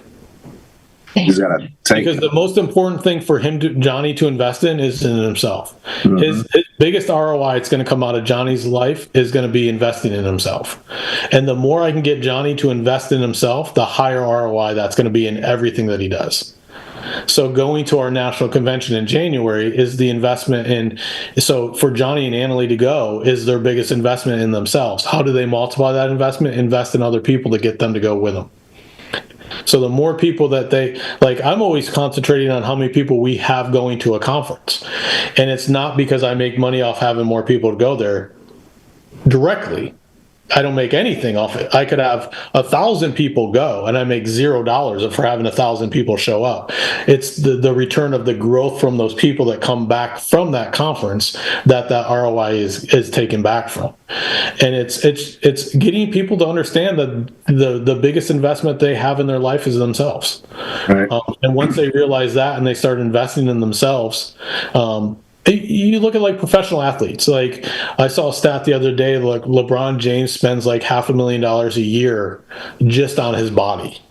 He's gotta take because the most important thing for Johnny to invest in is in himself. Mm-hmm. His biggest ROI it's going to come out of Johnny's life is going to be investing in himself. And the more I can get Johnny to invest in himself, the higher ROI that's going to be in everything that he does. So going to our national convention in January is the investment in, so for Johnny and Annalie to go is their biggest investment in themselves. How do they multiply that investment? Invest in other people to get them to go with them. So the more people that they, like, I'm always concentrating on how many people we have going to a conference. And it's not because I make money off having more people to go there directly. I don't make anything off it. I could have 1,000 people go and I make $0 for having 1,000 people show up. It's the return of the growth from those people that come back from that conference that ROI is taken back from. And it's getting people to understand that the biggest investment they have in their life is themselves. Right. And once they realize that and they start investing in themselves, you look at like professional athletes. Like I saw a stat the other day, like LeBron James spends like $500,000 a year just on his body.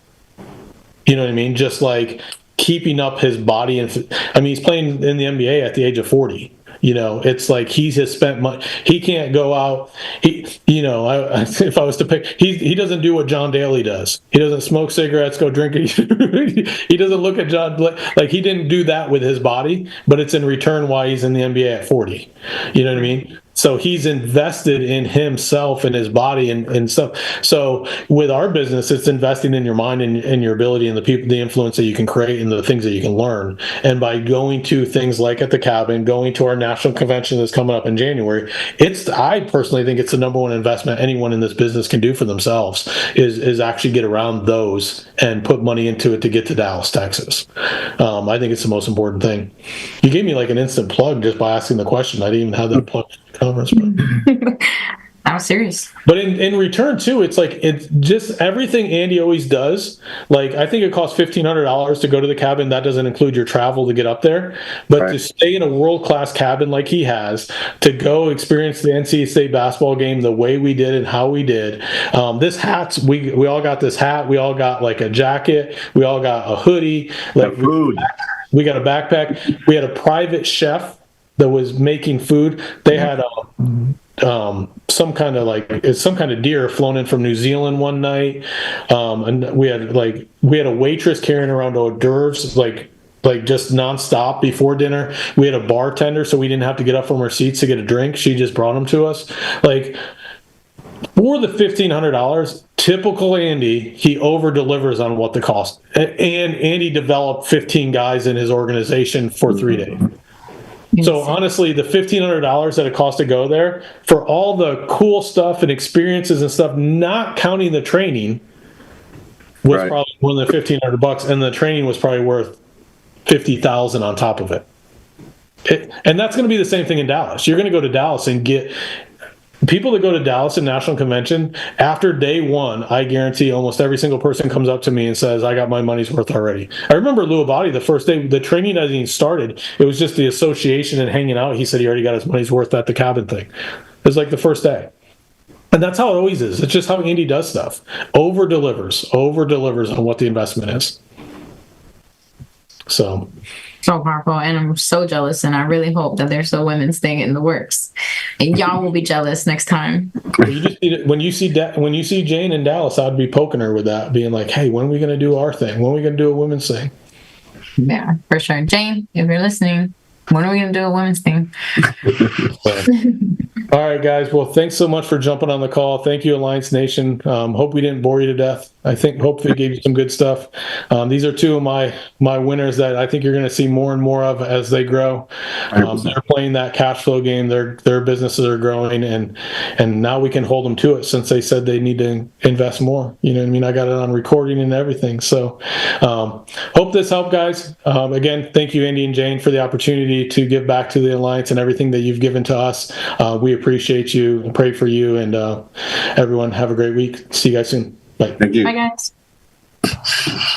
You know what I mean? Just like keeping up his body. And I mean, he's playing in the NBA at the age of 40. You know, it's like he has spent money. He can't go out. If I was to pick, he doesn't do what John Daly does. He doesn't smoke cigarettes, go drink it. He doesn't look at John like he didn't do that with his body, but it's in return why he's in the NBA at 40. You know what I mean? So he's invested in himself and his body and stuff. So with our business, it's investing in your mind and your ability and the people, the influence that you can create and the things that you can learn. And by going to things like at the cabin, going to our national convention that's coming up in January, I personally think it's the number one investment anyone in this business can do for themselves is actually get around those and put money into it to get to Dallas, Texas. I think it's the most important thing. You gave me like an instant plug just by asking the question. I didn't even have that plug. Conference, I was serious. But in return too, it's like it's just everything Andy always does. Like I think it costs $1,500 to go to the cabin. That doesn't include your travel to get up there. But right. To stay in a world-class cabin like he has, to go experience the NC State basketball game the way we did and how we did. This hat's we all got this hat. We all got like a jacket. We all got a hoodie. Like food. We got a backpack. We had a private chef that was making food. They had some kind of deer flown in from New Zealand one night, and we had a waitress carrying around hors d'oeuvres like just nonstop before dinner. We had a bartender, so we didn't have to get up from our seats to get a drink. She just brought them to us. Like for the $1,500, typical Andy, he over delivers on what the cost. And Andy developed 15 guys in his organization for 3 days. So honestly, the $1,500 that it cost to go there for all the cool stuff and experiences and stuff, not counting the training, was right. Probably more than $1,500, and the training was probably worth $50,000 on top of it. And that's going to be the same thing in Dallas. You're going to go to Dallas and get people that go to Dallas and National Convention, after day one, I guarantee almost every single person comes up to me and says, I got my money's worth already. I remember Lou Abadi, the first day, the training hasn't even started. It was just the association and hanging out. He said he already got his money's worth at the cabin thing. It was like the first day. And that's how it always is. It's just how Andy does stuff. Over delivers on what the investment is. So powerful, and I'm so jealous, and I really hope that there's a women's thing in the works, and y'all will be jealous next time. When you see Jane in Dallas, I'd be poking her with that, being like, hey, when are we going to do our thing? When are we going to do a women's thing? Yeah, for sure. Jane, if you're listening, when are we going to do a women's thing? All right, guys. Well, thanks so much for jumping on the call. Thank you, Alliance Nation. Hope we didn't bore you to death. Hopefully gave you some good stuff. These are two of my winners that I think you're going to see more and more of as they grow. They're playing that cash flow game. Their businesses are growing, and now we can hold them to it since they said they need to invest more. You know what I mean? I got it on recording and everything. So hope this helped, guys. Again, thank you, Andy and Jane, for the opportunity to give back to the Alliance and everything that you've given to us. We appreciate you and pray for you, and everyone have a great week. See you guys soon. Bye. Thank you. Bye, guys.